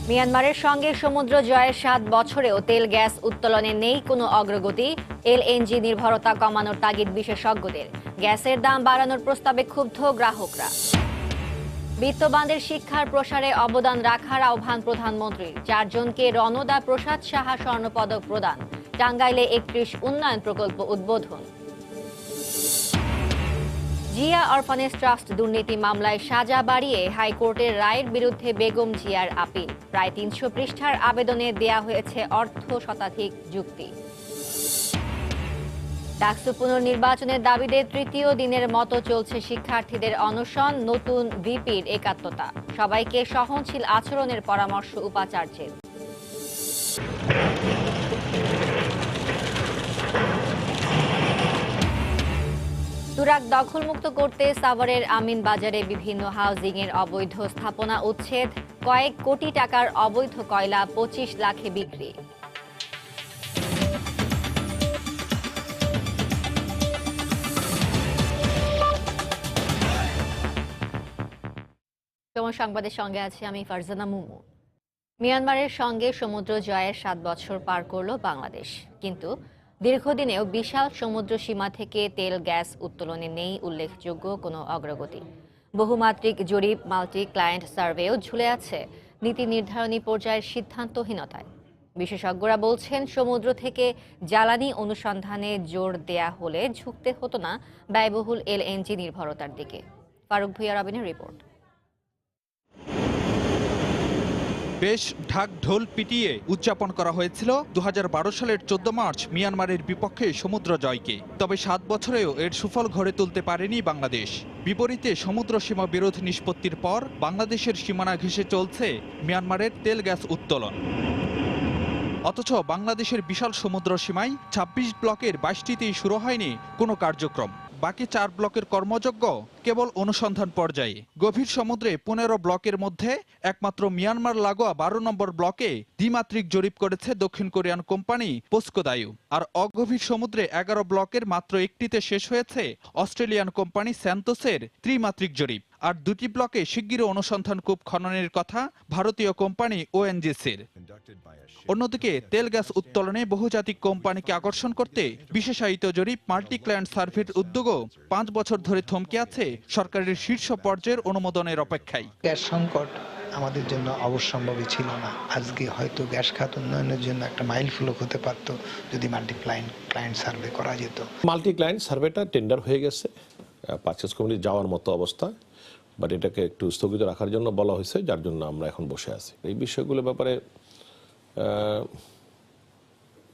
মিয়ানমারের সঙ্গে সমুদ্র জয়ের ৭ বছরেও তেল গ্যাস উত্তোলনে নেই কোনো অগ্রগতি। এলএনজি নির্ভরতা কমানোর তাগিদ বিশেষজ্ঞদের। গ্যাসের দাম বাড়ানোর প্রস্তাবে ক্ষুব্ধ গ্রাহকরা। বিত্তবানদের শিক্ষার প্রসারে অবদান রাখার আহ্বান প্রধানমন্ত্রীর। 4 জনকে রণদা প্রসাদ সাহা স্বর্ণপদক প্রদান। টাঙ্গাইলে 31 উন্নয়ন প্রকল্প উদ্বোধন। জিয়া অরফানেজ ট্রাস্ট দুর্নীতি মামলায় সাজা বাড়িয়ে হাইকোর্টের রায়ের বিরুদ্ধে বেগম জিয়ার আপিল। প্রায় ৩০০ পৃষ্ঠার আবেদনে দেয়া হয়েছে অর্ধ শতাধিক যুক্তি। ডাকসু পুনর্নির্বাচনের দাবিতে তৃতীয় দিনের মতো চলছে শিক্ষার্থীদের অনশন। নতুন ভিপির একাত্মতা। সবাইকে সহনশীল আচরণের পরামর্শ উপাচার্যের। তুরাগ দখলমুক্ত করতে সাভারের আমিন বাজারে বিভিন্ন হাউজিংয়ের অবৈধ স্থাপনা উচ্ছেদ। কয়েক কোটি টাকার অবৈধ কয়লা 25 লাখে বিক্রি। সময় সংবাদের সঙ্গে আছি আমি ফারজানা মুমু। মিয়ানমারের সঙ্গে সমুদ্র জয়ের 7 বছর পার করল বাংলাদেশ, কিন্তু দীর্ঘদিনেও বিশাল সমুদ্র সীমা থেকে তেল গ্যাস উত্তোলনে নেই উল্লেখযোগ্য কোনো অগ্রগতি। বহুমাত্রিক জরিপ, মাল্টি ক্লায়েন্ট সার্ভেও ঝুলে আছে নীতি নির্ধারণী পর্যায়ের সিদ্ধান্তহীনতায়। বিশেষজ্ঞরা বলছেন, সমুদ্র থেকে জ্বালানি অনুসন্ধানে জোর দেয়া হলে ঝুঁকতে হতো না ব্যয়বহুল এলএনজি নির্ভরতার দিকে। ফারুক ভুইয়া রবিনের রিপোর্ট। বেশ ঢাক ঢোল পিটিয়ে উদযাপন করা হয়েছিল 2012 সালের 14 মার্চ মিয়ানমারের বিপক্ষে সমুদ্র জয়কে। তবে 7 বছরেও এর সুফল ঘরে তুলতে পারেনি বাংলাদেশ। বিপরীতে সমুদ্র সীমা বিরোধ নিষ্পত্তির পর বাংলাদেশের সীমানা ঘেঁষে চলছে মিয়ানমারের তেল গ্যাস উত্তোলন। অথচ বাংলাদেশের বিশাল সমুদ্র সীমায় 26 ব্লকের 22টিতেই শুরু হয়নি কোনো কার্যক্রম। বাকি 4 ব্লকের কর্মযজ্ঞ কেবল অনুসন্ধান পর্যায়ে। গভীর সমুদ্রে 15 ব্লকের মধ্যে একমাত্র মিয়ানমার লাগোয়া 12 নম্বর ব্লকে দ্বিমাত্রিক জরিপ করেছে দক্ষিণ কোরিয়ান কোম্পানি পোস্কোদায়ু। আর অগভীর সমুদ্রে 11 ব্লকের মাত্র একটিতে শেষ হয়েছে অস্ট্রেলিয়ান কোম্পানি স্যান্তোসের ত্রিমাত্রিক জরিপ। আর 2টি ব্লকে শিগগিরই অনুসন্ধান কূপ খননের কথা ভারতীয় কোম্পানি ওএনজিসির। অন্যদিকে তেল গ্যাস উত্তোলনে বহুজাতিক কোম্পানিকে আকর্ষণ করতে বিশেষায়িত জরিপ মাল্টি ক্লায়েন্ট সার্ভের উদ্যোগও 5 বছর ধরে থমকে আছে সরকারের শীর্ষ পর্যায়ের অনুমোদনের অপেক্ষায়। গ্যাস সংকট আমাদের জন্য অবশ্যম্ভাবী ছিল না। আজকে হয়তো গ্যাস খাত উন্নয়নের জন্য একটা মাইল ফলক হতে পারত যদি মাল্টি ক্লায়েন্ট সার্ভে করা যেত। মাল্টি ক্লায়েন্ট সার্ভেটা টেন্ডার হয়ে গেছে, পারচেজ কমিটি যাওয়ার মতো অবস্থা, বাট এটাকে একটু স্থগিত রাখার জন্য বলা হয়েছে, যার জন্য আমরা এখন বসে আছি। এই বিষয়গুলোর ব্যাপারে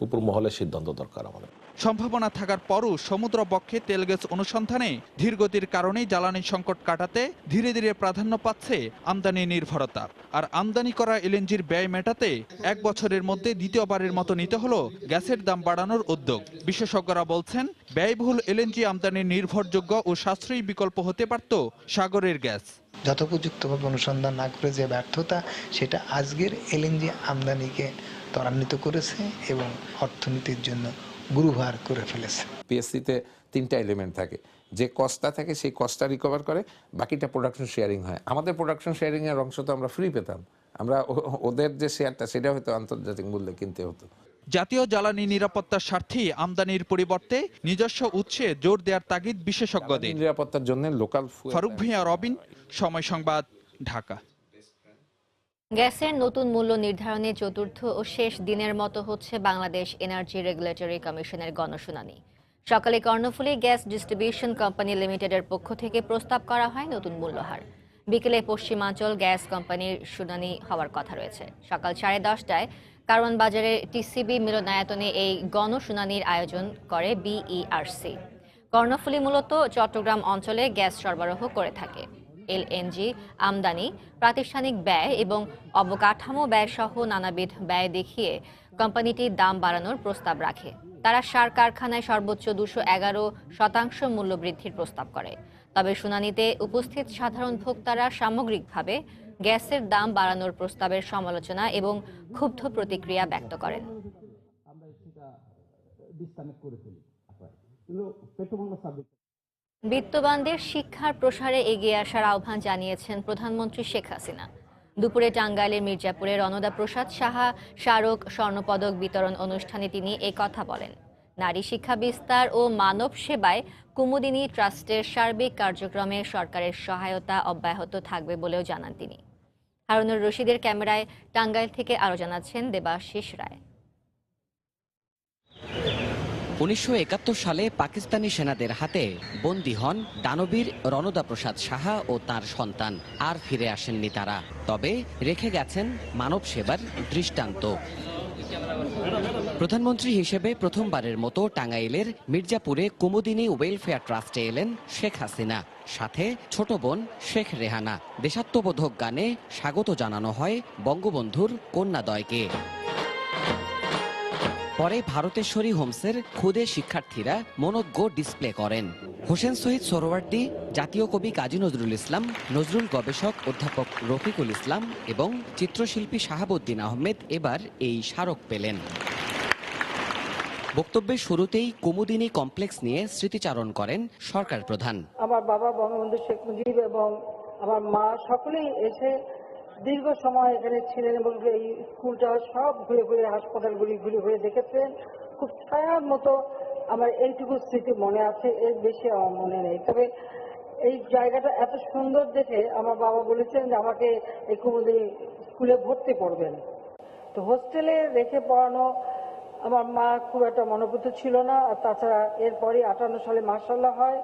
উপর মহলে সিদ্ধান্ত দরকার আমাদের। সম্ভাবনা থাকার পরও সমুদ্র বক্ষে তেল গ্যাস অনুসন্ধানে ধীরগতির কারণেই জ্বালানি সংকট কাটাতে ধীরে ধীরে প্রাধান্য পাচ্ছে আমদানি নির্ভরতা। আর আমদানি করা এলএনজির ব্যয় মেটাতে 1 বছরের মধ্যে দ্বিতীয়বারের মতো নিতে হলো গ্যাসের দাম বাড়ানোর উদ্যোগ। বিশেষজ্ঞরা বলছেন, ব্যয়বহুল এলএনজি আমদানির নির্ভরযোগ্য ও সাশ্রয়ী বিকল্প হতে পারত সাগরের গ্যাস। যথোপযুক্তভাবে অনুসন্ধান না করে যে ব্যর্থতা, সেটা আজকের এলএনজি আমদানিকে ত্বরান্বিত করেছে এবং অর্থনীতির জন্য গুরুভার করে ফেলেছে। পিএসসিতে 3টা এলিমেন্ট থাকে, যে কস্টটা থাকে সেই কস্টটা রিকভার করে, বাকিটা প্রোডাকশন শেয়ারিং হয়। আমাদের প্রোডাকশন শেয়ারিং এর অংশ তো আমরা ফ্রি পেতাম, আমরা ওদের যে শেয়ারটা সেটা হয়তো আন্তর্জাতিক মূল্যে কিনতে হতো। জাতীয় জ্বালানি নিরাপত্তার স্বার্থে আমদানির পরিবর্তে নিজস্ব উৎসে জোর দেওয়ার তাগিদ বিশেষজ্ঞদের। নিরাপত্তার জন্য লোকাল। ফারুক ভুঁইয়া রবিন, সময় সংবাদ, ঢাকা। গ্যাসের নতুন মূল্য নির্ধারণে চতুর্থ ও শেষ দিনের মতো হচ্ছে বাংলাদেশ এনার্জি রেগুলেটরি কমিশনের গণশুনানি। সকালে কর্ণফুলী গ্যাস ডিস্ট্রিবিউশন কোম্পানি লিমিটেডের পক্ষ থেকে প্রস্তাব করা হয় নতুন মূল্যহার। বিকেলে পশ্চিমাঞ্চল গ্যাস কোম্পানির শুনানি হওয়ার কথা রয়েছে। সকাল 10:30টায় কারওয়ান বাজারের টিসিবি মিলনায়তনে এই গণশুনানির আয়োজন করে বিইআরসি। কর্ণফুলী মূলত চট্টগ্রাম অঞ্চলে গ্যাস সরবরাহ করে থাকে। এলএনজি আমদানি, প্রাতিষ্ঠানিক ব্যয় এবং অবকাঠামো ব্যয় সহ নানাবিধ ব্যয় দেখিয়ে কোম্পানিটি দাম বাড়ানোর প্রস্তাব রাখে। তারা সার কারখানায় সর্বোচ্চ 211% মূল্য বৃদ্ধির প্রস্তাব করে। তবে শুনানিতে উপস্থিত সাধারণ ভোক্তারা সামগ্রিকভাবে গ্যাসের দাম বাড়ানোর প্রস্তাবের সমালোচনা এবং ক্ষুব্ধ প্রতিক্রিয়া ব্যক্ত করেন। বিত্তবানদের শিক্ষার প্রসারে এগিয়ে আসার আহ্বান জানিয়েছেন প্রধানমন্ত্রী শেখ হাসিনা। দুপুরে টাঙ্গাইলের মির্জাপুরে রণদা প্রসাদ সাহা স্মারক স্বর্ণপদক বিতরণ অনুষ্ঠানে তিনি এ কথা বলেন। নারী শিক্ষা বিস্তার ও মানব সেবায় কুমুদিনী ট্রাস্টের সার্বিক কার্যক্রমে সরকারের সহায়তা অব্যাহত থাকবে বলেও জানান তিনি। হারুনুর রশিদের ক্যামেরায় টাঙ্গাইল থেকে আরও জানাচ্ছেন দেবাশিস রায়। 1971 সালে পাকিস্তানি সেনাদের হাতে বন্দী হন দানবীর রণদা প্রসাদ সাহা ও তার সন্তান। আর ফিরে আসেননি তারা, তবে রেখে গেছেন মানব সেবার দৃষ্টান্ত। প্রধানমন্ত্রী হিসেবে প্রথমবারের মতো টাঙ্গাইলের মির্জাপুরে কুমুদিনী ওয়েলফেয়ার ট্রাস্টে এলেন শেখ হাসিনা, সাথে ছোট বোন শেখ রেহানা। দেশাত্মবোধক গানে স্বাগত জানানো হয় বঙ্গবন্ধুর কন্যাদ্বয়কে। পরে ভারতেশ্বরী হোমসের ক্ষুদে শিক্ষার্থীরা মনোজ্ঞ ডিসপ্লে করেন। হোসেন শহীদ সোহরাওয়ার্দী, জাতীয় কবি কাজী নজরুল ইসলাম, নজরুল গবেষক অধ্যাপক রফিকুল ইসলাম এবং চিত্রশিল্পী শাহাবুদ্দিন আহমেদ এবার এই স্মারক পেলেন। বক্তব্যের শুরুতেই কুমুদিনী কমপ্লেক্স নিয়ে স্মৃতিচারণ করেন সরকার প্রধান। আমার বাবা বঙ্গবন্ধু শেখ মুজিব এবং আমার মা সকলেই এসে দীর্ঘ সময় এখানে ছিলেন এবং এই স্কুলটা সব ঘুরে ঘুরে, হাসপাতালগুলি ঘুরে ঘুরে দেখেছেন। খুব ছায়ার মতো আমার এইটুকু স্মৃতি মনে আছে, এর বেশি আমার মনে নেই। তবে এই জায়গাটা এত সুন্দর দেখে আমার বাবা বলেছেন যে আমাকে এই কুমুদিনী স্কুলে ভর্তি করবেন। তো হোস্টেলে রেখে পড়ানো আমার মা খুব একটা মনোপুত ছিল না। আর তাছাড়া এরপরে 58 সালে মার্শাল্লাহ হয়,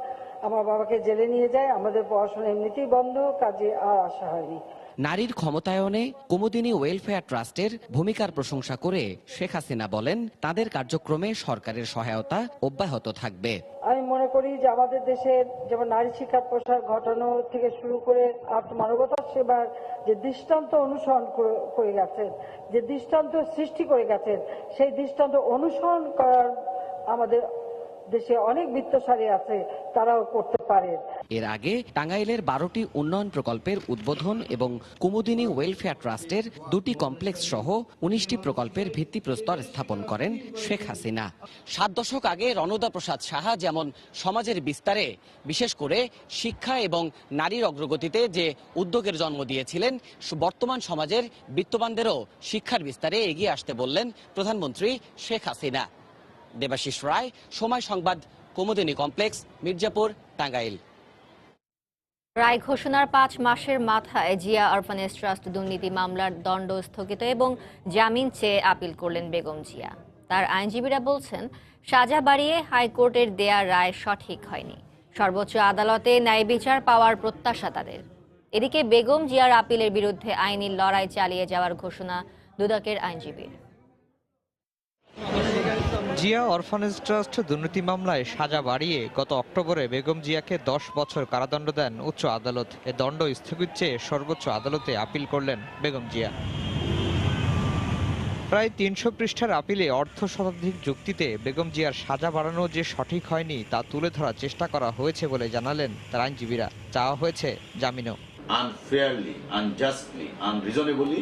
আমার বাবাকে জেলে নিয়ে যায়। আমাদের পড়াশোনা এমনিতেই বন্ধ, কাজে আর আসা হয়নি। নারীর ক্ষমতায়নে কুমুদিনী ওয়েলফেয়ার ট্রাস্টের ভূমিকার প্রশংসা করে শেখ হাসিনা বলেন, তাদের কার্যক্রমে সরকারের সহায়তা অব্যাহত থাকবে। আমি মনে করি যে আমাদের দেশের যেমন নারী শিক্ষার প্রসার ঘটানো থেকে শুরু করে মানবতার সেবার যে দৃষ্টান্ত অনুসরণ করে গেছেন, যে দৃষ্টান্ত সৃষ্টি করে গেছেন, সেই দৃষ্টান্ত অনুসরণ করার আমাদের দেশে অনেক বিত্তশালী আছে, তারাও করতে পারে। এর আগে টাঙ্গাইলের 12টি উন্নয়ন প্রকল্পের উদ্বোধন এবং কুমুদিনী ওয়েলফেয়ার ট্রাস্টের 2টি কমপ্লেক্স সহ 19টি প্রকল্পের ভিত্তিপ্রস্তর স্থাপন করেন শেখ হাসিনা। 7 দশক আগে রণদা প্রসাদ সাহা যেমন সমাজের বিস্তারে, বিশেষ করে শিক্ষা এবং নারীর অগ্রগতিতে যে উদ্যোগের জন্ম দিয়েছিলেন, বর্তমান সমাজের বিত্তবানদেরও শিক্ষার বিস্তারে এগিয়ে আসতে বললেন প্রধানমন্ত্রী শেখ হাসিনা। দেবাশিস রায়, সময় সংবাদ, কুমুদিনী কমপ্লেক্স, মির্জাপুর, টাঙ্গাইল। রায় ঘোষণার 5 মাসের মাথায় জিয়া অরফানেজ ট্রাস্ট দুর্নীতি মামলার দণ্ড স্থগিত এবং জামিন চেয়ে আপিল করলেন বেগম জিয়া। তার আইনজীবীরা বলছেন, সাজা বাড়িয়ে হাইকোর্টের দেয়া রায় সঠিক হয়নি। সর্বোচ্চ আদালতে ন্যায় বিচার পাওয়ার প্রত্যাশা তাদের। এদিকে বেগম জিয়ার আপিলের বিরুদ্ধে আইনি লড়াই চালিয়ে যাওয়ার ঘোষণা দুদকের আইনজীবীর। জিয়া অরফানেজ ট্রাস্ট দুর্নীতি মামলায় সাজা বাড়িয়ে গত অক্টোবরে বেগম জিয়াকে 10 বছর কারাদণ্ড দেন উচ্চ আদালত। এ দণ্ড স্থগিত চেয়ে সর্বোচ্চ আদালতে আপিল করলেন বেগম জিয়া। প্রায় 300 পৃষ্ঠার আপিলে অর্ধ শতাধিক যুক্তিতে বেগম জিয়ার সাজা বাড়ানো যে সঠিক হয়নি তা তুলে ধরার চেষ্টা করা হয়েছে বলে জানালেন তার আইনজীবীরা। চাওয়া হয়েছে জামিনও। আনফেয়ারলি, আনজাস্টলি, আনরিজনেবলি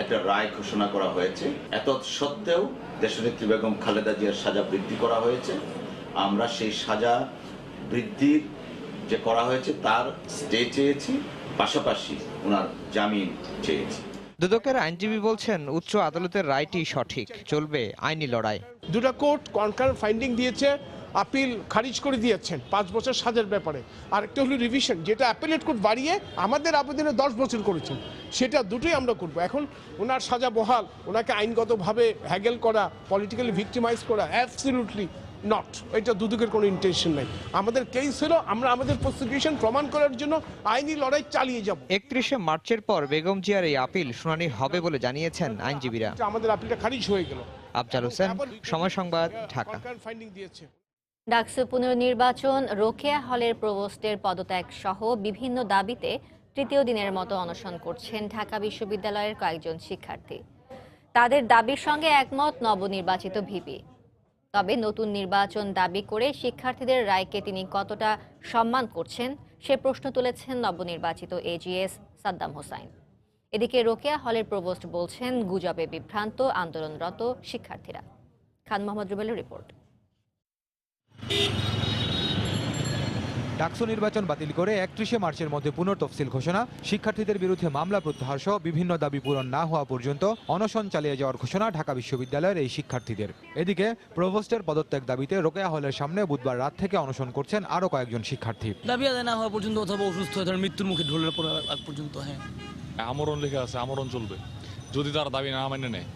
একটা রায় ঘোষণা করা হয়েছে। এত সত্ত্বেও দেশনেত্রী বেগম খালেদা জিয়ার সাজা বৃদ্ধি করা হয়েছে। আমরা সেই সাজা বৃদ্ধির যে করা হয়েছে তার স্টে চেয়েছি, পাশাপাশি ওনার জামিন চেয়েছি। দুদকের আইনজীবী বলছেন, উচ্চ আদালতের রায়টি সঠিক, চলবে আইনি লড়াই। দুটো কোর্ট কনকারেন্ট ফাইন্ডিং দিয়েছে, আপিল খারিজ করে দিয়েছেন 5 বছর সাজার ব্যাপারে। আর একটা হলো রিভিশন, যেটা অ্যাপিলেট কোর্ট বাড়িয়ে আমাদের আবেদনে 10 বছর করেছেন, সেটা দুটোই আমরা করব। এখন ওনার সাজা বহাল, ওনাকে আইনগতভাবে হ্যাগেল করা, পলিটিক্যালি ভিক্টিমাইজ করা, অ্যাবসলিউটলি নট। এটা দুদকের কোনো ইন্টেনশন নাই। আমাদের কেস হলো আমরা আমাদের প্রসিকিউশন প্রমাণ করার জন্য আইনি লড়াই চালিয়ে যাব। 31শে মার্চের পর বেগম জিয়ার এই আপিল শুনানি হবে বলে জানিয়েছেন আইনজীবীরা। আমাদের আপিলটা খারিজ হয়ে গেল। আফজাল হোসেন, সময় সংবাদ, ঢাকা। ফাইন্ডিং দিয়েছে। ডাকসু পুনর্নির্বাচন, রোকেয়া হলের প্রভোস্টের পদত্যাগ সহ বিভিন্ন দাবিতে তৃতীয় দিনের মতো অনশন করছেন ঢাকা বিশ্ববিদ্যালয়ের কয়েকজন শিক্ষার্থী। তাদের দাবির সঙ্গে একমত নবনির্বাচিত ভিপি। তবে নতুন নির্বাচন দাবি করে শিক্ষার্থীদের রায়কে তিনি কতটা সম্মান করছেন সে প্রশ্ন তুলেছেন নবনির্বাচিত এজিএস সাদ্দাম হোসাইন। এদিকে রোকেয়া হলের প্রভোস্ট বলছেন, গুজবে বিভ্রান্ত আন্দোলনরত শিক্ষার্থীরা। খান মোহাম্মদ রুবেলের রিপোর্ট। ডাকসু নির্বাচন বাতিল করে 31শে মার্চের মধ্যে পুনর্তফসিল ঘোষণা, শিক্ষার্থীদের বিরুদ্ধে মামলা প্রত্যাহার সহ বিভিন্ন দাবি পূরণ না হওয়া পর্যন্ত অনশন চালিয়ে যাওয়ার ঘোষণা ঢাকা বিশ্ববিদ্যালয়ের এই শিক্ষার্থীদের। এদিকে প্রভোস্টের পদত্যাগ দাবিতে রোকেয়া হলের সামনে বুধবার রাত থেকে অনশন করছেন আরও কয়েকজন শিক্ষার্থী। দাবি আদায় না হওয়া পর্যন্ত অথবা অসুস্থ হয়ে মৃত্যুর মুখে ঢলে পড়ার আগ পর্যন্ত। হ্যাঁ, আমরণ লেখা আছে, আমরণ চলবে যদি তারা দাবি না মেনে নেয়।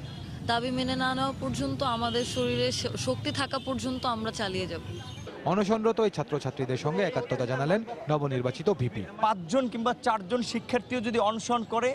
দাবি মেনে না নেওয়া পর্যন্ত, আমাদের শরীরে শক্তি থাকা পর্যন্ত আমরা চালিয়ে যাব। অনশনরত এই ছাত্রছাত্রীদের সঙ্গে একাত্মতা জানালেন নবনির্বাচিত ভিপি। 5 জন কিংবা 4 জন শিক্ষার্থীও যদি অনশন করে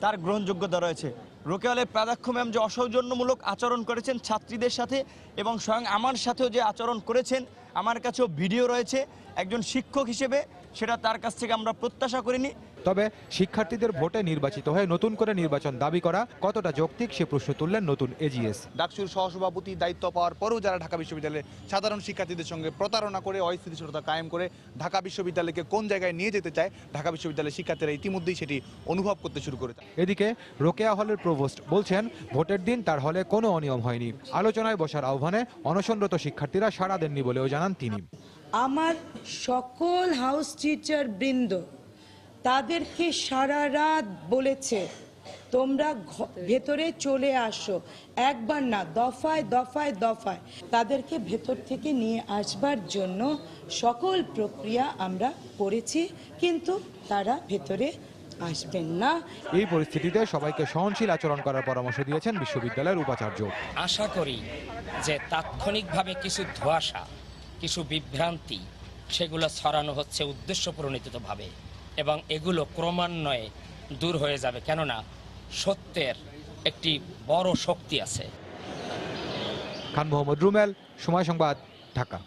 তার গ্রহণযোগ্যতা রয়েছে। রোকেয়া হলের প্রাধ্যক্ষ ম্যাম যে অসৌজন্যমূলক আচরণ করেছেন ছাত্রীদের সাথে এবং স্বয়ং আমার সাথেও যে আচরণ করেছেন, আমার কাছেও ভিডিও রয়েছে। একজন শিক্ষক হিসেবে সেটা তার কাছ থেকে আমরা প্রত্যাশা করিনি। তবে শিক্ষার্থীদের ভোটে নির্বাচিত হয়ে নতুন করে নির্বাচন দাবি করা কতটা যৌক্তিক সে প্রশ্ন তুললেন নতুন এজিএস। ডাকসুর সহসভাপতি দায়িত্ব পাওয়ার পরেও যারা ঢাকা বিশ্ববিদ্যালয়ের সাধারণ শিক্ষার্থীদের সঙ্গে প্রতারণা করে অস্থিতিশীলতা কায়েম করে ঢাকা বিশ্ববিদ্যালয়কে কোন জায়গায় নিয়ে যেতে চায়, ঢাকা বিশ্ববিদ্যালয়ের শিক্ষার্থীরা ইতিমধ্যেই সেটি অনুভব করতে শুরু করেছে। এদিকে রোকেয়া হলের প্রভোস্ট বলছেন ভোটের দিন তার হলে কোনো অনিয়ম হয়নি। আলোচনায় বসার আহ্বানে অনশনরত শিক্ষার্থীরা সাড়া দেননি বলেও জানান তিনি। আমার সকল হাউস টিচার বৃন্দ তাদেরকে সারা রাত বলেছে তোমরা ভেতরে চলে আসো, একবার না দফায় দফায় দফায় তাদেরকে ভেতর থেকে নিয়ে আসবার জন্য সকল প্রক্রিয়া আমরা করেছি, কিন্তু তারা ভেতরে আসবেন না। এই পরিস্থিতিতে সবাইকে সহনশীল আচরণ করার পরামর্শ দিয়েছেন বিশ্ববিদ্যালয়ের উপাচার্য। আশা করি যে তাৎক্ষণিকভাবে কিছু ধোঁয়াশা, কিছু বিভ্রান্তি সেগুলো ছড়ানো হচ্ছে উদ্দেশ্য প্রণোদিতভাবে এবং এগুলো ক্রমান্বয়ে দূর হয়ে যাবে, কেননা সত্যের একটি বড় শক্তি আছে। খান মোহাম্মদ রুমেল, সময় সংবাদ, ঢাকা।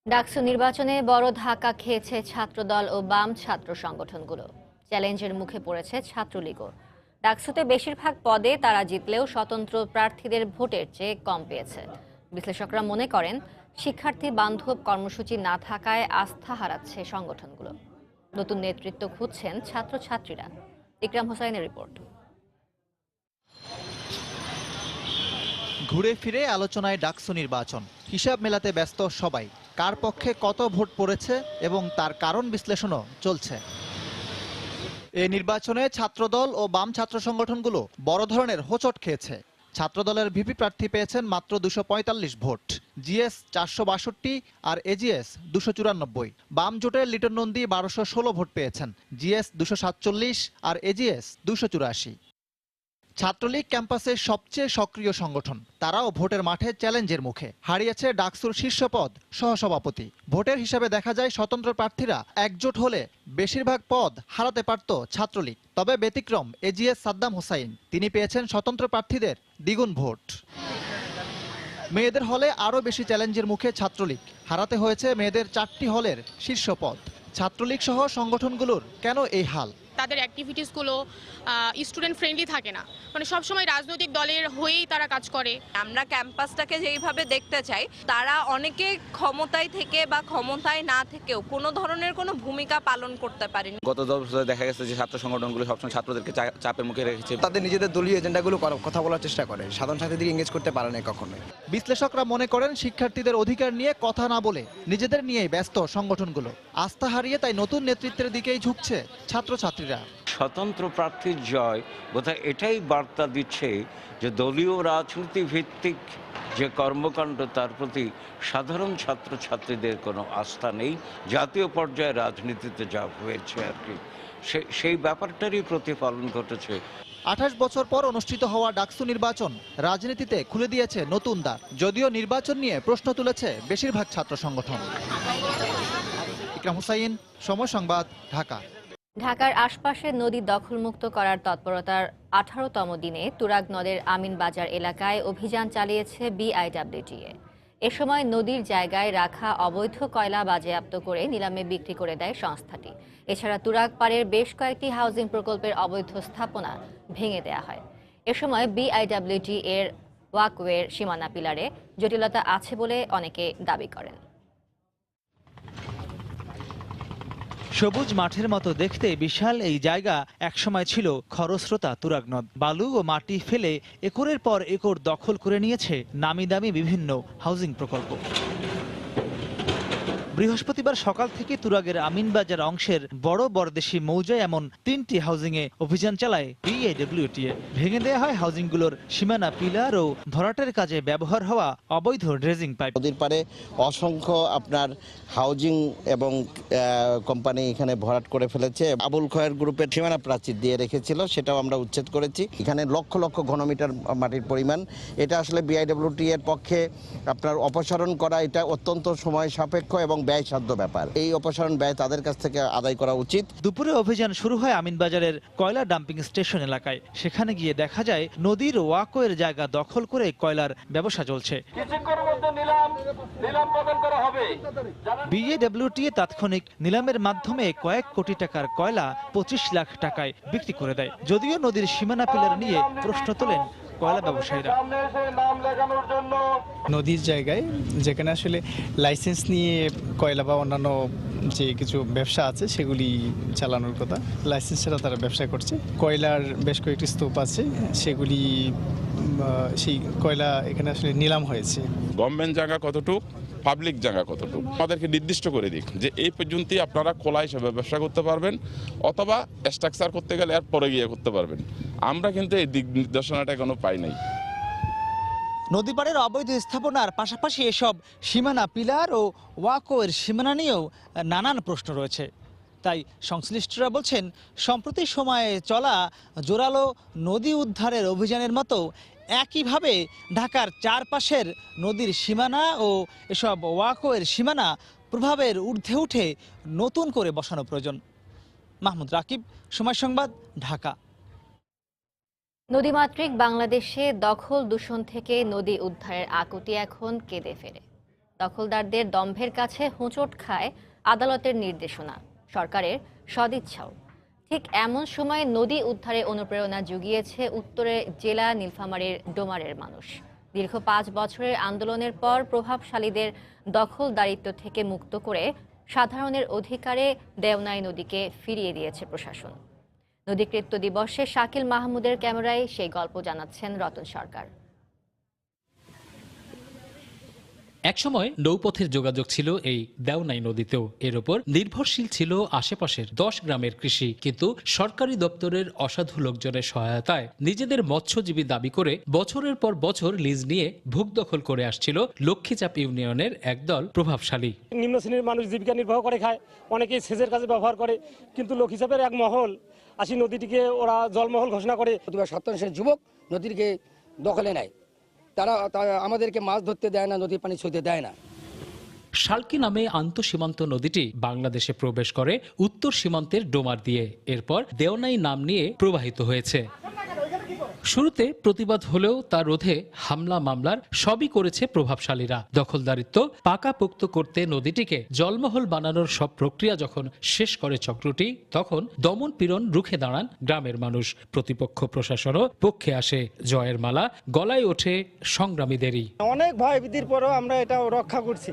ডাকসু নির্বাচনে বড় ধাক্কা খেয়েছে ছাত্রদল ও বাম ছাত্র সংগঠনগুলো। চ্যালেঞ্জের মুখে পড়েছে ছাত্রলীগও। ডাকসুতে বেশিরভাগ পদে তারা জিতলেও স্বতন্ত্র প্রার্থীদের ভোটের চেয়ে কম পেয়েছে। বিশ্লেষকরা মনে করেন শিক্ষার্থী বান্ধব কর্মসূচি না থাকায় আস্থা হারাচ্ছে সংগঠনগুলো। নতুন নেতৃত্ব খুঁজছেন ছাত্রছাত্রীরা। ইকরাম হোসাইনের রিপোর্ট। ঘুরে ফিরে আলোচনায় ডাকসু নির্বাচন, হিসাব মেলাতে ব্যস্ত সবাই। কার পক্ষে কত ভোট পড়েছে এবং তার কারণ বিশ্লেষণও চলছে। এই নির্বাচনে ছাত্রদল ও বাম ছাত্র সংগঠনগুলো বড় ধরনের হোঁচট খেয়েছে। ছাত্রদলের ভিপি প্রার্থী পেয়েছেন মাত্র 245 ভোট, জিএস 462 আর এজিএস 294। বাম জোটের লিটন নন্দী 1216 ভোট পেয়েছেন, জিএস 247 আর এজিএস 284। ছাত্রলীগ ক্যাম্পাসের সবচেয়ে সক্রিয় সংগঠন, তারাও ভোটের মাঠে চ্যালেঞ্জের মুখে। হারিয়েছে ডাকসুর শীর্ষ পদ, সহসভাপতি। ভোটের হিসাবে দেখা যায় স্বতন্ত্র প্রার্থীরা একজোট হলে বেশিরভাগ পদ হারাতে পারত ছাত্রলীগ। তবে ব্যতিক্রম এজিএস সাদ্দাম হোসাইন, তিনি পেয়েছেন স্বতন্ত্র প্রার্থীদের দ্বিগুণ ভোট। মেয়েদের হলে আরও বেশি চ্যালেঞ্জের মুখে ছাত্রলীগ, হারাতে হয়েছে মেয়েদের 4টি হলের শীর্ষ পদ। ছাত্রলীগ সহ সংগঠনগুলোর কেন এই হাল? তাদের অ্যাক্টিভিটিসগুলো স্টুডেন্ট ফ্রেন্ডলি থাকে না, মানে সবসময় রাজনৈতিক দলের হয়েই তারা কাজ করে। আমরা ক্যাম্পাসটাকে যেইভাবে দেখতে চাই, তারা অনেকে ক্ষমতায় থেকে বা ক্ষমতায় না থেকেও কোনো ধরনের কোনো ভূমিকা পালন করতে পারেনি। গত 10 বছরে দেখা গেছে যে ছাত্র সংগঠনগুলো সবসময় ছাত্রদেরকে চাপের মুখে রেখেছে। তাদের নিজেদের দলীয় এজেন্ডাগুলো কথা বলার চেষ্টা করে, সাধারণ ছাত্রীদের এঙ্গেজ করতে পারে না কখনোই। বিশ্লেষকরা মনে করেন শিক্ষার্থীদের অধিকার নিয়ে কথা না বলে নিজেদের নিয়েই ব্যস্ত সংগঠনগুলো। আস্থা হারিয়ে তাই নতুন নেতৃত্বের দিকেই ঝুঁকছে ছাত্রছাত্রীরা। স্বতন্ত্র প্রার্থীর জয় বোধহয় এটাই বার্তা দিচ্ছে যে দলীয় রাজনীতি ভিত্তিক যে কর্মকাণ্ড, তার প্রতি সাধারণ ছাত্রছাত্রীদের কোনো আস্থা নেই। জাতীয় পর্যায়ে রাজনীতিতে যা হয়েছে আর কি, সেই ব্যাপারটারই প্রতিফলন ঘটেছে। 28 বছর পর অনুষ্ঠিত হওয়া ডাকসু নির্বাচন রাজনীতিতে খুলে দিয়েছে নতুন দ্বার, যদিও নির্বাচন নিয়ে প্রশ্ন তুলেছে বেশিরভাগ ছাত্র সংগঠন। ইকরাম হোসাইন, সময় সংবাদ, ঢাকা। ঢাকার আশপাশের নদী দখলমুক্ত করার তৎপরতার 18তম দিনে তুরাগ নদের আমিনবাজার এলাকায় অভিযান চালিয়েছে বিআইডব্লিউটিএ। এ সময় নদীর জায়গায় রাখা অবৈধ কয়লা বাজেয়াপ্ত করে নিলামে বিক্রি করে দেয় সংস্থাটি। এছাড়া তুরাগ পাড়ের বেশ কয়েকটি হাউজিং প্রকল্পের অবৈধ স্থাপনা ভেঙে দেওয়া হয়। এ সময় বিআইডব্লিউটি এর ওয়াকওয়ের সীমানা পিলারে জটিলতা আছে বলে অনেকে দাবি করেন। সবুজ মাঠের মতো দেখতে বিশাল এই জায়গা একসময় ছিল খরস্রোতা তুরাগ নদ। বালু ও মাটি ফেলে একরের পর একর দখল করে নিয়েছে নামি দামি বিভিন্ন হাউজিং প্রকল্প। বৃহস্পতিবার সকাল থেকে তুরাগের আমিনবাজার অংশের বড় বরদেশি মৌজায় এমন 3টি হাউজিংয়ে অভিযান চালায় বিএডব্লিউটিএ। ভেঙে দেওয়া হয় হাউজিংগুলোর সীমানা পিলার ও ভরাটের কাজে ব্যবহার হওয়া অবৈধ ড্রেজিং পাইপ। নদীর পারে অসংখ্য আপনার হাউজিং এবং কোম্পানি এখানে ভরাট করে ফেলেছে। আবুল খয়ের গ্রুপের সীমানা প্রাচীর দিয়ে রেখেছিল, সেটাও আমরা উচ্ছেদ করেছি। এখানে লক্ষ লক্ষ ঘনমিটার মাটির পরিমাণ। এটা আসলে বিআইডব্লিউটি এর পক্ষে আপনার অপসারণ করা এটা অত্যন্ত সময় সাপেক্ষ এবং ব্যয়সাধ্য ব্যাপার। এই অপসারণ ব্যয় তাদের কাছ থেকে আদায় করা উচিত। দুপুরে অভিযান শুরু হয় আমিনবাজারের কয়লা ডাম্পিং স্টেশন এলাকায়। সেখানে গিয়ে দেখা যায় নদীর ওয়াকওয়ের জায়গা দখল করে কয়লার ব্যবসা চলছে। বিএডব্লিউটিএ তাৎক্ষণিক নিলামের মাধ্যমে কয়েক কোটি টাকার কয়লা 25 লাখ টাকায় বিক্রি করে দেয়। যদিও নদীর সীমানা পিলার নিয়ে প্রশ্ন তোলেন কয়লা ব্যবসায়ীরা। নদীর জায়গায় যেখানে আসলে লাইসেন্স নিয়ে কয়লা বা অন্যান্য যে কিছু ব্যবসা আছে সেগুলি চালানোর কথা, লাইসেন্স ছাড়া তারা ব্যবসা করছে। কয়লার বেশ কয়েকটি স্তূপ আছে, সেগুলি সেই কয়লা এখানে আসলে নিলাম হয়েছে। গভর্নমেন্ট জায়গা কতটুক, পাবলিক জায়গা কতটুকু আমাদেরকে নির্দিষ্ট করে দিক যে এই পর্যন্তই আপনারা খোলা হিসেবে ব্যবসা করতে পারবেন, অথবা স্ট্রাকচার করতে গেলে এর পরে গিয়ে করতে পারবেন। আমরা কিন্তু এই দিক নির্দেশনাটা এখনো পাই নাই। নদীপাড়ের অবৈধ স্থাপনার পাশাপাশি এসব সীমানা পিলার ও ওয়াকওয়ের সীমানা নিয়েও নানান প্রশ্ন রয়েছে। তাই সংশ্লিষ্টরা বলছেন সম্প্রতি সময়ে চলা জোরালো নদী উদ্ধারের অভিযানের মতো একইভাবে ঢাকার চারপাশের নদীর সীমানা ও এসব ওয়াকওয়ের সীমানা প্রভাবের ঊর্ধ্বে উঠে নতুন করে বসানো প্রয়োজন। মাহমুদ রাকিব, সময় সংবাদ, ঢাকা। নদীমাতৃক বাংলাদেশে দখল দূষণ থেকে নদী উদ্ধারের আকুতি এখন কেঁদে ফেরে। দখলদারদের দম্ভের কাছে হোঁচট খায় আদালতের নির্দেশনা, সরকারের সদিচ্ছাও। ঠিক এমন সময় নদী উদ্ধারে অনুপ্রেরণা জুগিয়েছে উত্তরে জেলা নীলফামারীর ডোমারের মানুষ। দীর্ঘ 5 বছরের আন্দোলনের পর প্রভাবশালীদের দখলদারিত্ব থেকে মুক্ত করে সাধারণের অধিকারে দেওনাই নদীকে ফিরিয়ে দিয়েছে প্রশাসন। নদীকৃত্য দিবসে শাকিল মাহমুদের ক্যামেরায় সেই গল্প জানাচ্ছেন রতন সরকার। একসময় নৌপথের যোগাযোগ ছিল এই দেওনাই নদীতেও। এর ওপর নির্ভরশীল ছিল আশেপাশের 10 গ্রামের কৃষি। কিন্তু সরকারি দপ্তরের অসাধু লোকজনের সহায়তায় নিজেদের মৎস্যজীবী দাবি করে বছরের পর বছর লিজ নিয়ে ভূখ দখল করে আসছিল লক্ষ্মীচাপ ইউনিয়নের একদল প্রভাবশালী। নিম্ন শ্রেণীর মানুষ জীবিকা নির্বাহ করে খায়, অনেকেই সেচের কাজে ব্যবহার করে। কিন্তু লক্ষ্মীচাপের এক মহল আসি নদীটিকে ওরা জলমহল ঘোষণা করে। 70% যুবক নদীকে দখলে নেয়। তারা আমাদেরকে মাছ ধরতে দেয় না, নদীর পানি ছুঁতে দেয় না। শালকি নামে আন্তঃসীমান্ত নদীটি বাংলাদেশে প্রবেশ করে উত্তর সীমান্তের ডোমার দিয়ে, এরপর দেওনাই নাম নিয়ে প্রবাহিত হয়েছে। শুরুতে প্রতিবাদ হলেও তা রোধে হামলা মামলার সবই করেছে প্রভাবশালীরা। দখলদারিত্ব পাকাপোক্ত করতে নদীটিকে জলমহল বানানোর সব প্রক্রিয়া যখন শেষ করে চক্রটি, তখন দমন পীড়ন রুখে দাঁড়ান গ্রামের মানুষ। প্রতিপক্ষ প্রশাসনও পক্ষে আসে। জয়ের মালা গলায় ওঠে সংগ্রামীদেরই। অনেক ভয় ভীতির পরেও আমরা এটা রক্ষা করছি,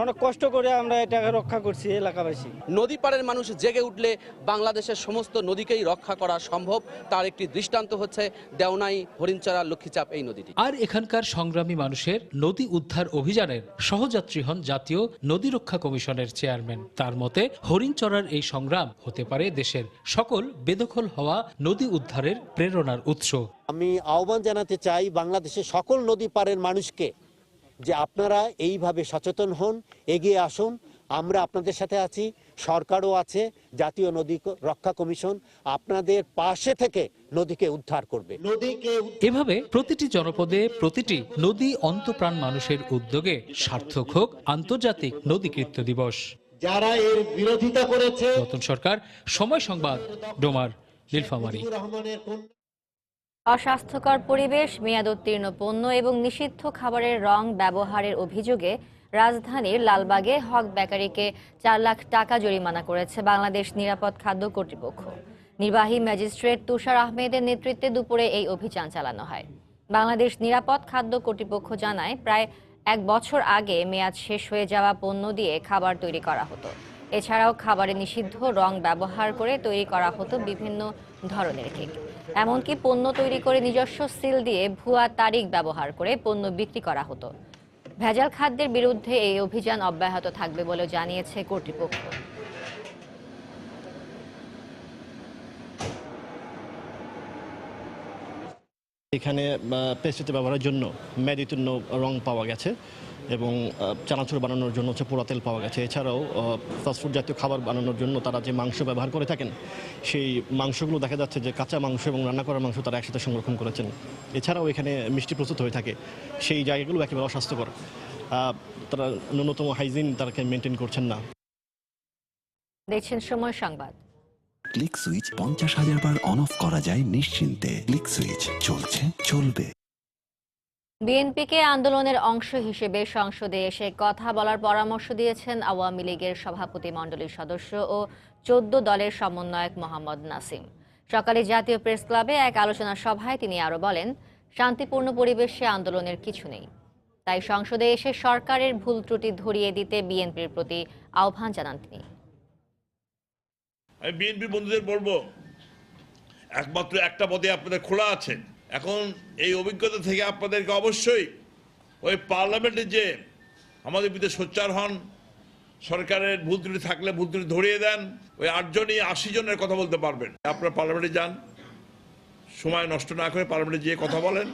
অনেক কষ্ট করে আমরা এটাকে রক্ষা করছি এলাকাবাসী। নদী পাড়ের মানুষ জেগে উঠলে বাংলাদেশের সমস্ত নদীকেই রক্ষা করা সম্ভব। তার একটি দৃষ্টান্ত হচ্ছে দেওনাই, হরিণচারা, লক্ষ্মীচাপ এই নদীটি। আর এখানকার সংগ্রামী মানুষের নদী উদ্ধার অভিযানের সহযাত্রী হন জাতীয় নদী রক্ষা কমিশনের চেয়ারম্যান। তার মতে হরিণচরার এই সংগ্রাম হতে পারে দেশের সকল বেদখল হওয়া নদী উদ্ধারের প্রেরণার উৎস। আমি আহ্বান জানাতে চাই বাংলাদেশের সকল নদী পাড়ের মানুষকে যে আপনারা এইভাবে সচেতন হন, এগিয়ে আসুন। আমরা আপনাদের সাথে আছি, সরকারও আছে, জাতীয় নদী রক্ষা কমিশন আপনাদের পাশে থেকে নদীকে উদ্ধার করবে। এভাবে প্রতিটি জনপদে প্রতিটি নদী অন্তপ্রাণ মানুষের উদ্যোগে সার্থক হোক আন্তর্জাতিক নদীকৃত্য দিবস। যারা এর বিরোধিতা করেছে। রতন সরকার, সময় সংবাদ, ডোমার, নীলফামারী। অস্বাস্থ্যকর পরিবেশ, মেয়াদোত্তীর্ণ পণ্য এবং নিষিদ্ধ খাবারের রং ব্যবহারের অভিযোগে রাজধানীর লালবাগে হক বেকারিকে 4 লাখ টাকা জরিমানা করেছে বাংলাদেশ নিরাপদ খাদ্য কর্তৃপক্ষ। নির্বাহী ম্যাজিস্ট্রেট তুষার আহমেদের নেতৃত্বে দুপুরে এই অভিযান চালানো হয়। বাংলাদেশ নিরাপদ খাদ্য কর্তৃপক্ষ জানায়, প্রায় 1 বছর আগে মেয়াদ শেষ হয়ে যাওয়া পণ্য দিয়ে খাবার তৈরি করা হতো। এছাড়াও খাবারে নিষিদ্ধ রং ব্যবহার করে তৈরি করা হতো বিভিন্ন ধরনের কেক। এমনকি পণ্য তৈরি করে নিজস্ব সিল দিয়ে ভুয়া তারিখ ব্যবহার করে পণ্য বিক্রি করা হতো। ভেজাল খাদ্যের বিরুদ্ধে এই অভিযান অব্যাহত থাকবে বলে জানিয়েছে কর্তৃপক্ষ। এখানে পেস্টিসাইড ব্যবহারের জন্য মেডিতুন্য রং পাওয়া গেছে এবং চানাচুর বানানোর জন্য হচ্ছে পোড়া তেল পাওয়া গেছে। এছাড়াও ফাস্টফুড জাতীয় খাবার বানানোর জন্য তারা যে মাংস ব্যবহার করে থাকেন সেই মাংসগুলো দেখা যাচ্ছে যে কাঁচা মাংস এবং রান্না করা মাংস তারা একসাথে সংরক্ষণ করেছেন। এছাড়াও এখানে মিষ্টি প্রস্তুত হয়ে থাকে, সেই জায়গাগুলো একেবারে অস্বাস্থ্যকর। তারা ন্যূনতম হাইজিন তারাকে মেনটেন করছেন না। দেখছেন সময় সংবাদ। Click switch 50,000 bar on of করা যায় নিশ্চিন্তে। ক্লিক সুইচ চলছে চলবে। বিএনপিকে আন্দোলনের অংশ হিসেবে সংসদে এসে কথা বলার পরামর্শ দিয়েছেন আওয়ামী লীগের সভাপতিমণ্ডলীর সদস্য ও 14 দলের সমন্বয়ক মোহাম্মদ নাসিম। সকালে জাতীয় প্রেস ক্লাবে এক আলোচনা সভায় তিনি আরো বলেন, শান্তিপূর্ণ পরিবেশে আন্দোলনের কিছু নেই, তাই সংসদে এসে সরকারের ভুল ত্রুটি ধরিয়ে দিতে বিএনপির প্রতি আহ্বান জানান তিনি। আমি বিএনপি বন্ধুদের বলবো, একমাত্র একটা পদে আপনাদের খোলা আছে। এখন এই অভিজ্ঞতা থেকে আপনাদেরকে অবশ্যই ওই পার্লামেন্টে যে আমাদের বিরুদ্ধে সোচ্চার হন, সরকারের ভুল ত্রুটি থাকলে ভুল ত্রুটি ধরিয়ে দেন। ওই 8 জনই 80 জনের কথা বলতে পারবেন। আপনারা পার্লামেন্টে যান, সময় নষ্ট না করে পার্লামেন্টে গিয়ে কথা বলেন।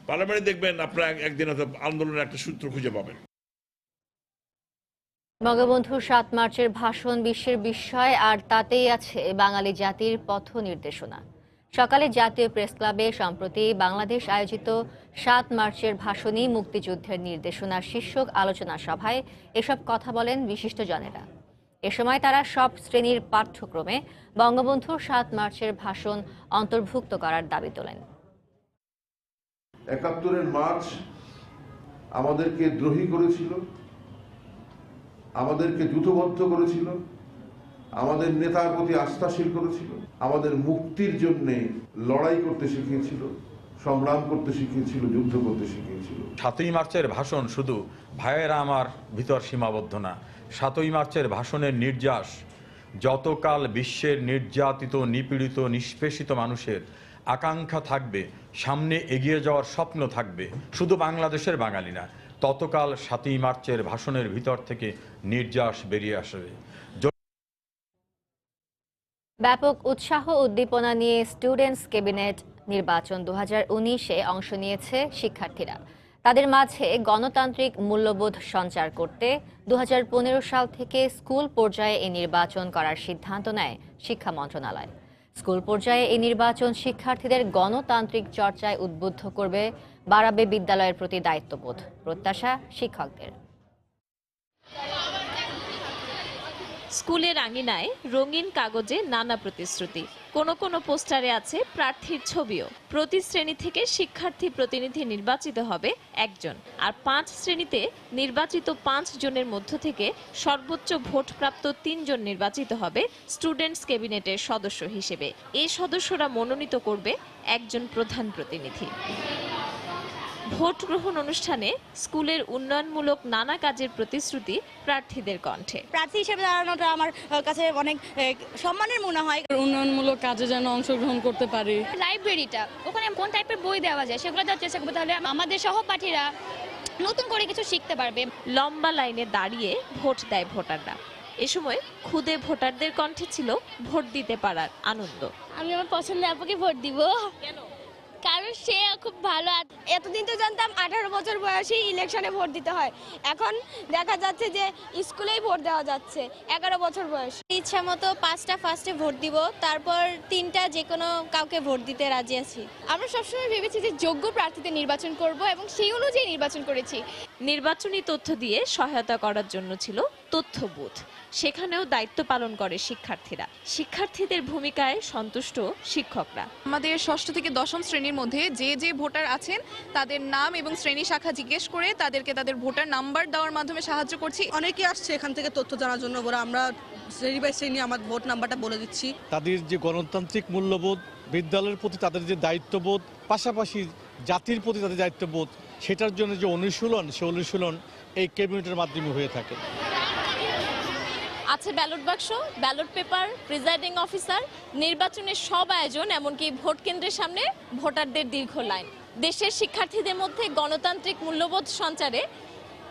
পার্লামেন্টে দেখবেন আপনারা একদিন আন্দোলনের একটা সূত্র খুঁজে পাবেন। বঙ্গবন্ধু 7 মার্চের ভাষণ বিশ্বের বিস্ময়, আর তাতেই আছে বাঙালি জাতির পথ নির্দেশনা। সকালে জাতীয় প্রেস ক্লাবে সম্প্রতি বাংলাদেশ আয়োজিত 7 মার্চের ভাষণই মুক্তিযুদ্ধের নির্দেশনা শীর্ষক আলোচনা সভায় এসব কথা বলেন বিশিষ্টজনেরা। এ সময় তারা সব শ্রেণীর পাঠ্যক্রমে বঙ্গবন্ধু 7 মার্চের ভাষণ অন্তর্ভুক্ত করার দাবি তোলেন। ৭১-এর মার্চ আমাদেরকে দ্রোহী করেছিল, আমাদেরকে যুদ্ধবদ্ধ করেছিল, আমাদের নেতার প্রতি আস্থাশীল করেছিল, আমাদের মুক্তির জন্য লড়াই করতে শিখিয়েছিল, সংগ্রাম করতে শিখিয়েছিল, যুদ্ধ করতে শিখিয়েছিল। 7ই মার্চের ভাষণ শুধু ভাইয়েরা আমার ভিতর সীমাবদ্ধ না। 7ই মার্চের ভাষণের নির্যাস যতকাল বিশ্বের নির্যাতিত, নিপীড়িত, নিষ্পেষিত মানুষের আকাঙ্ক্ষা থাকবে, সামনে এগিয়ে যাওয়ার স্বপ্ন থাকবে, শুধু বাংলাদেশের বাঙালি না, ততকাল 7ই মার্চের ভাষণের ভিতর থেকে নির্যাস বেরিয়ে আসবে। ব্যাপক উৎসাহ উদ্দীপনা নিয়ে স্টুডেন্টস ক্যাবিনেট নির্বাচন 2019-এ অংশ নিয়েছে শিক্ষার্থীরা। তাদের মাঝে গণতান্ত্রিক মূল্যবোধ সঞ্চার করতে 2015 সাল থেকে স্কুল পর্যায়ে এই নির্বাচন করার সিদ্ধান্ত নেয় শিক্ষা মন্ত্রণালয়। স্কুল পর্যায়ে এই নির্বাচন শিক্ষার্থীদের গণতান্ত্রিক চর্চায় উদ্বুদ্ধ করবে, বাড়াবে বিদ্যালয়ের প্রতি দায়িত্ববোধ, প্রত্যাশা শিক্ষকদের। স্কুলের আঙিনায় রঙিন কাগজে নানা প্রতিশ্রুতি, কোনো পোস্টারে আছে প্রার্থীর ছবিও। প্রতি শ্রেণী থেকে শিক্ষার্থী প্রতিনিধি নির্বাচিত হবে 1 জন, আর 5 শ্রেণীতে নির্বাচিত 5 জনের মধ্য থেকে সর্বোচ্চ ভোটপ্রাপ্ত 3 জন নির্বাচিত হবে স্টুডেন্টস ক্যাবিনেটের সদস্য হিসেবে। এই সদস্যরা মনোনীত করবে 1 জন প্রধান প্রতিনিধি। ভোট গ্রহণ অনুষ্ঠানে স্কুলের উন্নয়নমূলক নানা কাজের প্রতিশ্রুতি প্রার্থীদের কণ্ঠে। প্রার্থী হিসেবে দাঁড়ানোটা আমার কাছে অনেক সম্মানের মনে হয়। উন্নয়নমূলক কাজে যেন অংশগ্রহণ করতে পারি। লাইব্রেরিটা, ওখানে কোন টাইপের বই দেওয়া যায় সেগুলো দেওয়ার চেষ্টা করবো, তাহলে আমাদের সহপাঠীরা নতুন করে কিছু শিখতে পারবে। লম্বা লাইনে দাঁড়িয়ে ভোট দেয় ভোটাররা। এ সময় খুদে ভোটারদের কণ্ঠে ছিল ভোট দিতে পারার আনন্দ। আমি আমার পছন্দের আপুকে ভোট দিব। কেন? কারণ সে খুব ভালো। এতদিন তো জানতাম 18 বছর বয়সে ইলেকশনে ভোট দিতে হয়, এখন দেখা যাচ্ছে যে স্কুলেই ভোট দেওয়া যাচ্ছে 11 বছর বয়স। ইচ্ছা মতো 5টা ফার্স্টে ভোট দিব, তারপর 3টা যে কোনো কাউকে ভোট দিতে রাজি আছি। আমরা সবসময় ভেবেছি যে যোগ্য প্রার্থীদের নির্বাচন করব এবং সেই অনুযায়ী নির্বাচন করেছি। নির্বাচনী তথ্য দিয়ে সহায়তা করার জন্য ছিল তথ্য বুথ, সেখানেও দায়িত্ব পালন করে শিক্ষার্থীরা। শিক্ষার্থীদের ভূমিকায় সন্তুষ্ট শিক্ষকরা। আমাদের 6ষ্ঠ থেকে 10ম শ্রেণীর মধ্যে যে ভোটার আছেন তাদের নাম এবং শ্রেণী শাখা জিজ্ঞেস করে তাদেরকে তাদের ভোটার নাম্বার দেওয়ার মাধ্যমে সাহায্য করছি। অনেকে আসছে এখান থেকে তথ্য জানার জন্য, আমরা শ্রেণী বাই শ্রেণী আমার ভোট নাম্বারটা বলে দিচ্ছি। তাদের যে গণতান্ত্রিক মূল্যবোধ, বিদ্যালয়ের প্রতি তাদের যে দায়িত্ববোধ, পাশাপাশি জাতির প্রতি তাদের দায়িত্ববোধ, সেটার জন্য যে অনুশীলন, সে অনুশীলন এই ক্যাবিনেটের মাধ্যমে হয়ে থাকে। আছে ব্যালট বাক্স, ব্যালট পেপার, প্রিজাইডিং অফিসার, নির্বাচনের সব আয়োজন, এমনকি ভোট কেন্দ্রের সামনে ভোটারদের দীর্ঘ লাইন। দেশের শিক্ষার্থীদের মধ্যে গণতান্ত্রিক মূল্যবোধ সঞ্চারে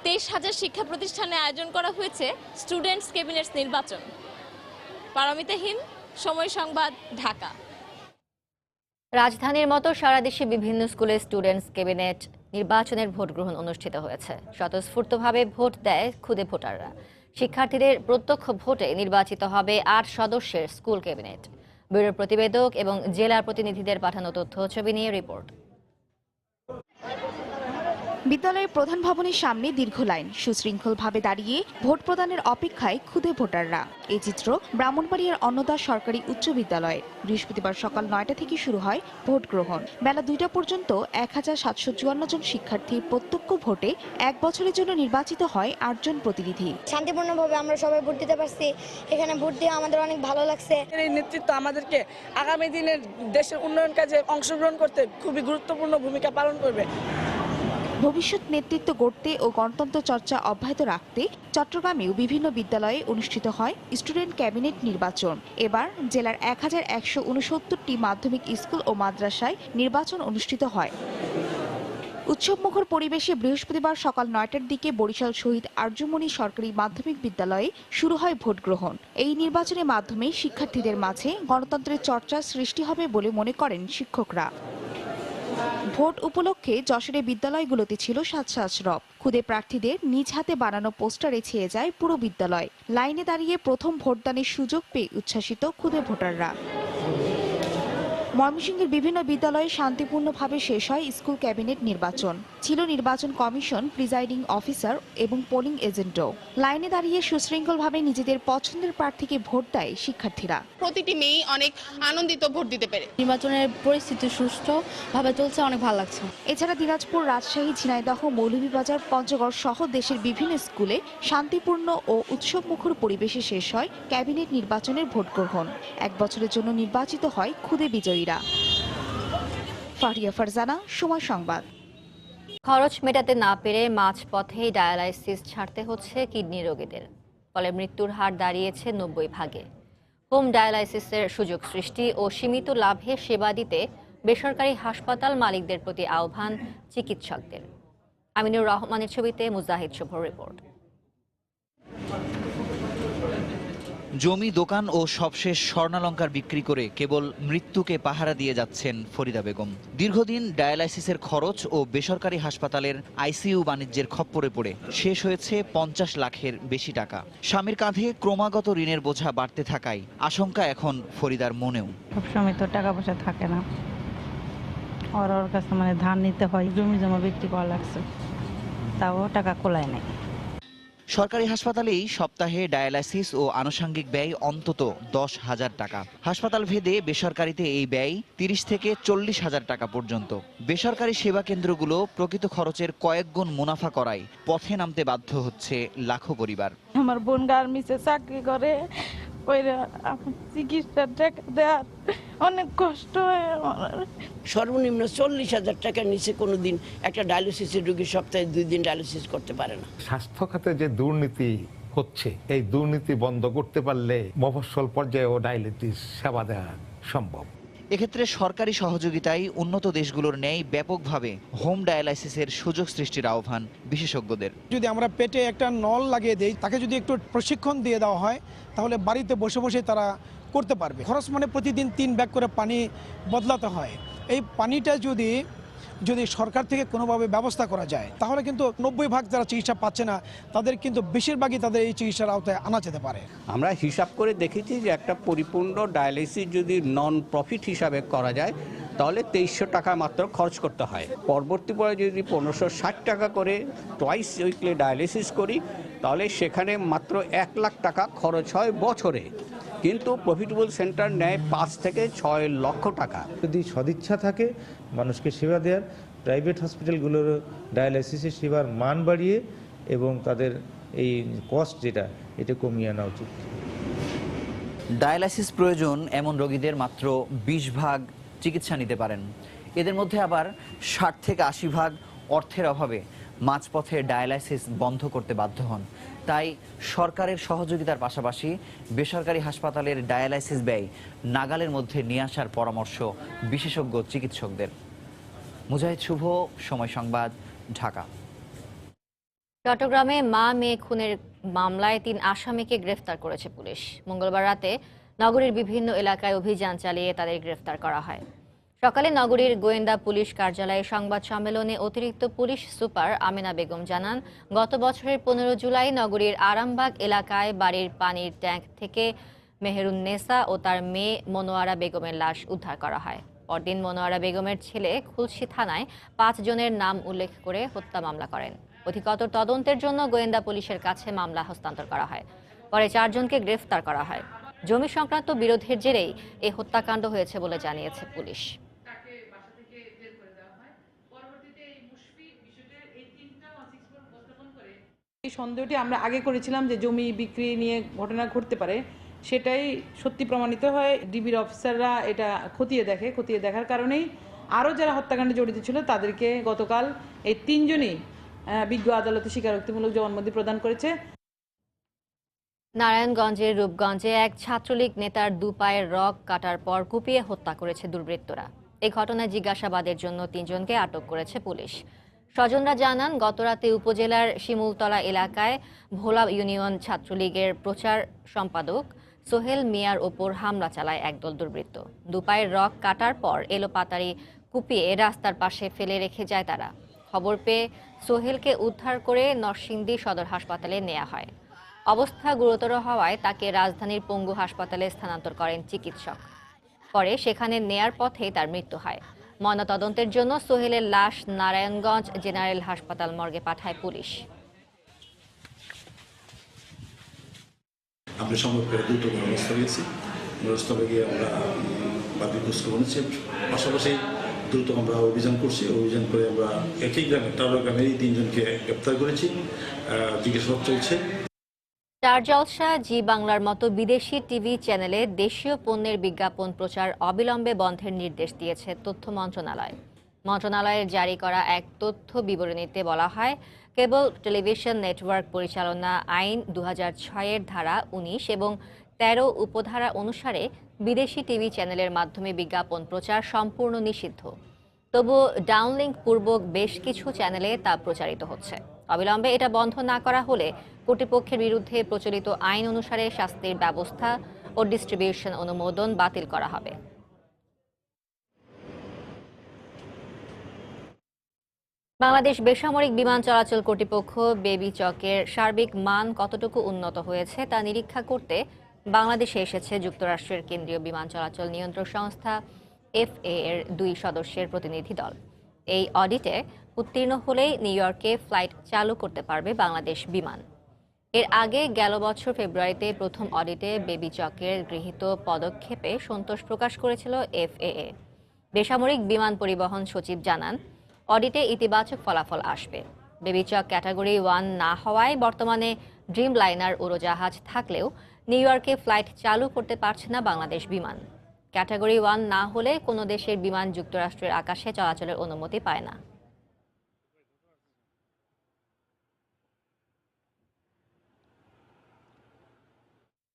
23,000 শিক্ষা প্রতিষ্ঠানে আয়োজন করা হয়েছে স্টুডেন্টস ক্যাবিনেটস নির্বাচন। পারমিতা হিন্দ, সময় সংবাদ, ঢাকা। রাজধানীর মতো সারা দেশে বিভিন্ন স্কুলে স্টুডেন্টস ক্যাবিনেট নির্বাচনের ভোট গ্রহণ অনুষ্ঠিত হয়েছে। স্বতঃস্ফূর্তভাবে ভোট দেয় খুদে ভোটাররা। শিক্ষার্থীদের প্রত্যক্ষ ভোটে নির্বাচিত হবে 8 সদস্যের স্কুল ক্যাবিনেট। ব্যুরোর প্রতিবেদক এবং জেলা প্রতিনিধিদের পাঠানো তথ্য ছবি নিয়ে রিপোর্ট। বিদ্যালয়ের প্রধান ভবনের সামনে দীর্ঘ লাইন, সুশৃঙ্খলভাবে দাঁড়িয়ে ভোট প্রদানের অপেক্ষায় খুদে ভোটাররা। এই চিত্র ব্রাহ্মণবাড়িয়ার অন্নদা সরকারি উচ্চ বিদ্যালয়ে। বৃহস্পতিবার সকাল 9টা থেকে শুরু হয় ভোট গ্রহণ। বেলা 2টা পর্যন্ত 1754 জন শিক্ষার্থীর প্রত্যক্ষ ভোটে 1 বছরের জন্য নির্বাচিত হয় 8 জন প্রতিনিধি। শান্তিপূর্ণভাবে আমরা সবাই ভোট দিতে পারছি, এখানে ভোট দিয়ে আমাদের অনেক ভালো লাগছে। এই নেতৃত্ব আমাদেরকে আগামী দিনের দেশের উন্নয়ন কাজে অংশগ্রহণ করতে খুবই গুরুত্বপূর্ণ ভূমিকা পালন করবে। ভবিষ্যৎ নেতৃত্ব গড়তে ও গণতন্ত্র চর্চা অব্যাহত রাখতে চট্টগ্রামেও বিভিন্ন বিদ্যালয়ে অনুষ্ঠিত হয় স্টুডেন্ট ক্যাবিনেট নির্বাচন। এবার জেলার 1169টি মাধ্যমিক স্কুল ও মাদ্রাসায় নির্বাচন অনুষ্ঠিত হয়। উৎসবমুখর পরিবেশে বৃহস্পতিবার সকাল 9টার দিকে বরিশাল শহীদ আরজুমনি সরকারি মাধ্যমিক বিদ্যালয়ে শুরু হয় ভোট গ্রহণ। এই নির্বাচনের মাধ্যমে শিক্ষার্থীদের মাঝে গণতন্ত্রের চর্চা সৃষ্টি হবে বলে মনে করেন শিক্ষকরা। ভোট উপলক্ষে যশোরের বিদ্যালয়গুলোতে ছিল সাজ রব। খুদে প্রার্থীদের নিজ হাতে বানানো পোস্টারে ছেয়ে যায় পুরো বিদ্যালয়। লাইনে দাঁড়িয়ে প্রথম ভোটদানের সুযোগ পেয়ে উচ্ছ্বাসিত খুদে ভোটাররা। ময়মনসিংহের বিভিন্ন বিদ্যালয়ে শান্তিপূর্ণভাবে শেষ হয় স্কুল ক্যাবিনেট নির্বাচন। ছিল নির্বাচন কমিশন, প্রিজাইডিং অফিসার এবং পোলিং এজেন্টও। লাইনে দাঁড়িয়ে সুশৃঙ্খলভাবে নিজেদের পছন্দের প্রার্থীকে ভোট দেয় শিক্ষার্থীরা। প্রতিটি মেয়েই অনেক আনন্দিত ভোট দিতে পেরে। নির্বাচনের পরিস্থিতি সুষ্ঠুভাবে চলছে, অনেক ভালো লাগছে। এছাড়া দিনাজপুর, রাজশাহী, ঝিনাইদহ, মৌলভীবাজার, পঞ্চগড় সহ দেশের বিভিন্ন স্কুলে শান্তিপূর্ণ ও উৎসবমুখর পরিবেশে শেষ হয় ক্যাবিনেট নির্বাচনের ভোট গ্রহণ। 1 বছরের জন্য নির্বাচিত হয় খুদে বিজয়ীরা। ফারিয়া ফারজানা, সময় সংবাদ। খরচ মেটাতে না পেরে মাঝপথেই ডায়ালাইসিস ছাড়তে হচ্ছে কিডনি রোগীদের। ফলে মৃত্যুর হার দাঁড়িয়েছে 90 ভাগে। হোম ডায়ালাইসিসের সুযোগ সৃষ্টি ও সীমিত লাভে সেবা দিতে বেসরকারি হাসপাতাল মালিকদের প্রতি আহ্বান চিকিৎসকদের। আমিনুর রহমানের ছবিতে মুজাহিদ শুভর রিপোর্ট। জমি, দোকান ও সবশেষ স্বর্ণালংকার বিক্রি করে কেবল মৃত্যুকে পাহারা দিয়ে যাচ্ছেন ফরিদা বেগম। দীর্ঘদিন ডায়ালাইসিসের খরচ ও বেসরকারি হাসপাতালের আইসিইউ বাণিজ্যের খপ্পরে পড়ে শেষ হয়েছে 50 লাখের বেশি টাকা। স্বামীর কাঁধে ক্রমাগত ঋণের বোঝা বাড়তে থাকায় আশঙ্কা এখন ফরিদার মনেও। সবসময় তো টাকা পয়সা থাকে না, ওর কাছে ধার নিতে হয়, জমি জমা বিক্রি করা লাগছে, তাও টাকা কোলায় নাই। সরকারি হাসপাতালেই সপ্তাহে ডায়ালাইসিস ও আনুষঙ্গিক ব্যয় অন্তত 10,000 টাকা। হাসপাতাল ভেদে বেসরকারিতে এই ব্যয় 30 থেকে 40,000 টাকা পর্যন্ত। বেসরকারি সেবা কেন্দ্রগুলো প্রকৃত খরচের কয়েক গুণ মুনাফা করায় পথে নামতে বাধ্য হচ্ছে লাখো পরিবার। আমার বোন গার্মেন্টসে চাকরি করে, চিকিৎসার টাকা দেওয়ার অনেক কষ্ট হয়। সর্বনিম্ন 40,000 টাকার নিচে কোনোদিন একটা ডায়ালিসিসের রোগী সপ্তাহে 2 দিন ডায়ালিসিস করতে পারে না। স্বাস্থ্য খাতে যে দুর্নীতি হচ্ছে, এই দুর্নীতি বন্ধ করতে পারলে মফস্বল পর্যায়েও ডায়ালিসিস সেবা দেওয়া সম্ভব। এক্ষেত্রে সরকারি সহযোগিতায় উন্নত দেশগুলোর ন্যায় ব্যাপকভাবে হোম ডায়ালাইসিসের সুযোগ সৃষ্টির আহ্বান বিশেষজ্ঞদের। যদি আমরা পেটে একটা নল লাগিয়ে দেই, তাকে যদি একটু প্রশিক্ষণ দিয়ে দেওয়া হয়, তাহলে বাড়িতে বসে বসে তারা করতে পারবে। খরচ মানে প্রতিদিন 3 ব্যাগ করে পানি বদলাতে হয়। এই পানিটা যদি সরকার থেকে কোনোভাবে ব্যবস্থা করা যায়, তাহলে কিন্তু 90 ভাগ যারা চিকিৎসা পাচ্ছে না, তাদের কিন্তু বেশিরভাগই তাদের এই চিকিৎসার আওতায় আনা যেতে পারে। আমরা হিসাব করে দেখেছি যে একটা পরিপূর্ণ ডায়ালিসিস যদি নন প্রফিট হিসাবে করা যায়, তাহলে 2300 টাকা মাত্র খরচ করতে হয়। পরবর্তী পরে যদি 1560 টাকা করে টুয়াইস উইকলি ডায়ালিসিস করি, তাহলে সেখানে মাত্র 1 লাখ টাকা খরচ হয় বছরে। কিন্তু প্রফিটেবল সেন্টার নেয় 5 থেকে 6 লক্ষ টাকা। যদি সদিচ্ছা থাকে মানুষকে সেবা দেওয়ার, প্রাইভেট হসপিটালগুলোর ডায়ালাইসিসের সেবার মান বাড়িয়ে এবং তাদের এই কস্ট এটা কমিয়ে আনা উচিত। ডায়ালাইসিস প্রয়োজন এমন রোগীদের মাত্র 20 ভাগ চিকিৎসা নিতে পারেন। এদের মধ্যে আবার 60 থেকে 80 ভাগ অর্থের অভাবে মাঝপথে ডায়ালাইসিস বন্ধ করতে বাধ্য হন। তাই সরকারের সহযোগিতার পাশাপাশি বেসরকারি হাসপাতালের ডায়ালাইসিস ব্যয় নাগালের মধ্যে নিয়ে আসার পরামর্শ বিশেষজ্ঞ চিকিৎসকদের। মুজাহিদ শুভ, সময় সংবাদ, ঢাকা। চট্টগ্রামে মা মেয়ে খুনের মামলায় 3 আসামিকে গ্রেফতার করেছে পুলিশ। মঙ্গলবার রাতে নগরীর বিভিন্ন এলাকায় অভিযান চালিয়ে তাদের গ্রেফতার করা হয়। সকালে নগরীর গোয়েন্দা পুলিশ কার্যালয়ে সংবাদ সম্মেলনে অতিরিক্ত পুলিশ সুপার আমিনা বেগম জানান, গত বছরের 15 জুলাই নগরীর আরামবাগ এলাকায় বাড়ির পানির ট্যাঙ্ক থেকে মেহেরুন্নেসা ও তার মেয়ে মনোয়ারা বেগমের লাশ উদ্ধার করা হয়। পরদিন মনোয়ারা বেগমের ছেলে খুলশী থানায় 5 জনের নাম উল্লেখ করে হত্যা মামলা করেন। অধিকতর তদন্তের জন্য গোয়েন্দা পুলিশের কাছে মামলা হস্তান্তর করা হয়। পরে 4 জনকে গ্রেফতার করা হয়। জমি সংক্রান্ত বিরোধের জেরেই এই হত্যাকাণ্ড হয়েছে বলে জানিয়েছে পুলিশ। এই সন্দেহটি আমরা আগে করেছিলাম যে জমি বিক্রি নিয়ে ঘটনা ঘটতে পারে, সেটাই সত্যি প্রমাণিত হয়। ডিবির অফিসাররা এটা খতিয়ে দেখার কারণেই আরও যারা হত্যাকাণ্ডে জড়িত ছিল তাদেরকে গতকাল এই 3 জনই বিজ্ঞ আদালতে স্বীকারোক্তিমূলক জবানবন্দি প্রদান করেছে। নারায়ণগঞ্জের রূপগঞ্জে এক ছাত্রলীগ নেতার 2 পায়ের রগ কাটার পর কুপিয়ে হত্যা করেছে দুর্বৃত্তরা। এই ঘটনায় জিজ্ঞাসাবাদের জন্য 3 জনকে আটক করেছে পুলিশ। স্বজনরা জানান, গতরাতে উপজেলার শিমুলতলা এলাকায় ভোলা ইউনিয়ন ছাত্রলীগের প্রচার সম্পাদক সোহেল মিয়ার ওপর হামলা চালায় একদল দুর্বৃত্ত। 2 পায়ের রগ কাটার পর এলোপাতাড়ি কুপিয়ে রাস্তার পাশে ফেলে রেখে যায় তারা। খবর পেয়ে সোহেলকে উদ্ধার করে নরসিংদী সদর হাসপাতালে নেওয়া হয়। অবস্থা গুরুতর হওয়ায় তাকে রাজধানীর পঙ্গু হাসপাতালে স্থানান্তর করেন চিকিৎসক। পরে সেখানে নেয়ার পথেই তার মৃত্যু হয়। ময়নাতদন্তের জন্য সোহেলের লাশ নারায়ণগঞ্জ জেনারেল হাসপাতাল মর্গে পাঠায় পুলিশ। আমরা সংগ্রহ করে দ্রুত ঘটনাস্থলে গেছি। ঘটনাস্থলে গিয়ে আমরা বাকি খোঁজখবর নিচ্ছি, পাশাপাশি দ্রুত আমরা অভিযান করছি। অভিযান করে আমরা একই গ্রামে টাওয়ার গ্রামের 3 জনকে গ্রেপ্তার করেছি। জিজ্ঞাসাবাদ চলছে। স্টার জলসা, জি বাংলার মতো বিদেশি টিভি চ্যানেলে দেশীয় পণ্যের বিজ্ঞাপন প্রচার অবিলম্বে বন্ধের নির্দেশ দিয়েছে তথ্য মন্ত্রণালয়। মন্ত্রণালয়ের জারি করা এক তথ্য বিবরণীতে বলা হয়, কেবল টেলিভিশন নেটওয়ার্ক পরিচালনা আইন 2006-এর ধারা 19 এবং 13 উপধারা অনুসারে বিদেশি টিভি চ্যানেলের মাধ্যমে বিজ্ঞাপন প্রচার সম্পূর্ণ নিষিদ্ধ। তবুও ডাউনলিঙ্ক পূর্বক বেশ কিছু চ্যানেলে তা প্রচারিত হচ্ছে। অবিলম্বে এটা বন্ধ না করা হলে কর্তৃপক্ষের বিরুদ্ধে প্রচলিত আইন অনুসারে শাস্তির ব্যবস্থা ও ডিস্ট্রিবিউশন অনুমোদন বাতিল করা হবে। বাংলাদেশ বেসামরিক বিমান চলাচল কর্তৃপক্ষ বেবি চকের সার্বিক মান কতটুকু উন্নত হয়েছে তা নিরীক্ষা করতে বাংলাদেশে এসেছে যুক্তরাষ্ট্রের কেন্দ্রীয় বিমান চলাচল নিয়ন্ত্রক সংস্থা FAA এর 2 সদস্যের প্রতিনিধি দল। এই অডিটে উত্তীর্ণ হলেই নিউ ইয়র্কে ফ্লাইট চালু করতে পারবে বাংলাদেশ বিমান। এর আগে গেল বছর ফেব্রুয়ারিতে প্রথম অডিটে বেবি চকের গৃহীত পদক্ষেপে সন্তোষ প্রকাশ করেছিল FAA। বেসামরিক বিমান পরিবহন সচিব জানান, অডিটে ইতিবাচক ফলাফল আসবে। বেবি চক ক্যাটাগরি 1 না হওয়ায় বর্তমানে ড্রিম লাইনার উড়োজাহাজ থাকলেও নিউ ইয়র্কে ফ্লাইট চালু করতে পারছে না বাংলাদেশ বিমান। ক্যাটাগরি 1 না হলে কোনো দেশের বিমান যুক্তরাষ্ট্রের আকাশে চলাচলের অনুমতি পায় না।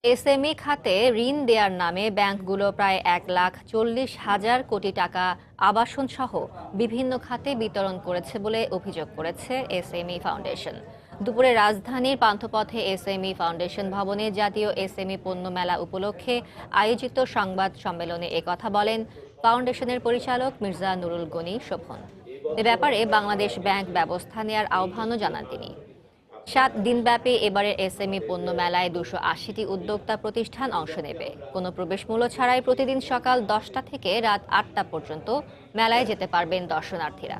এসএমই খাতে ঋণ দেওয়ার নামে ব্যাংকগুলো প্রায় 1,40,000 কোটি টাকা আবাসন সহ বিভিন্ন খাতে বিতরণ করেছে বলে অভিযোগ করেছে এসএমই ফাউন্ডেশন। দুপুরে রাজধানীর পান্থপথে এসএমই ফাউন্ডেশন ভবনে জাতীয় এসএমই পণ্য মেলা উপলক্ষে আয়োজিত সংবাদ সম্মেলনে একথা বলেন ফাউন্ডেশনের পরিচালক মির্জা নুরুল গনি শোভন। এ ব্যাপারে বাংলাদেশ ব্যাংক ব্যবস্থা নেওয়ার আহ্বানও জানান তিনি। 7 দিনব্যাপী এবারের এসএমই পণ্য মেলায় 280টি উদ্যোক্তা প্রতিষ্ঠান অংশ নেবে। কোনো প্রবেশ মূল্য ছাড়াই প্রতিদিন সকাল 10টা থেকে রাত 8টা পর্যন্ত মেলায় যেতে পারবেন দর্শনার্থীরা।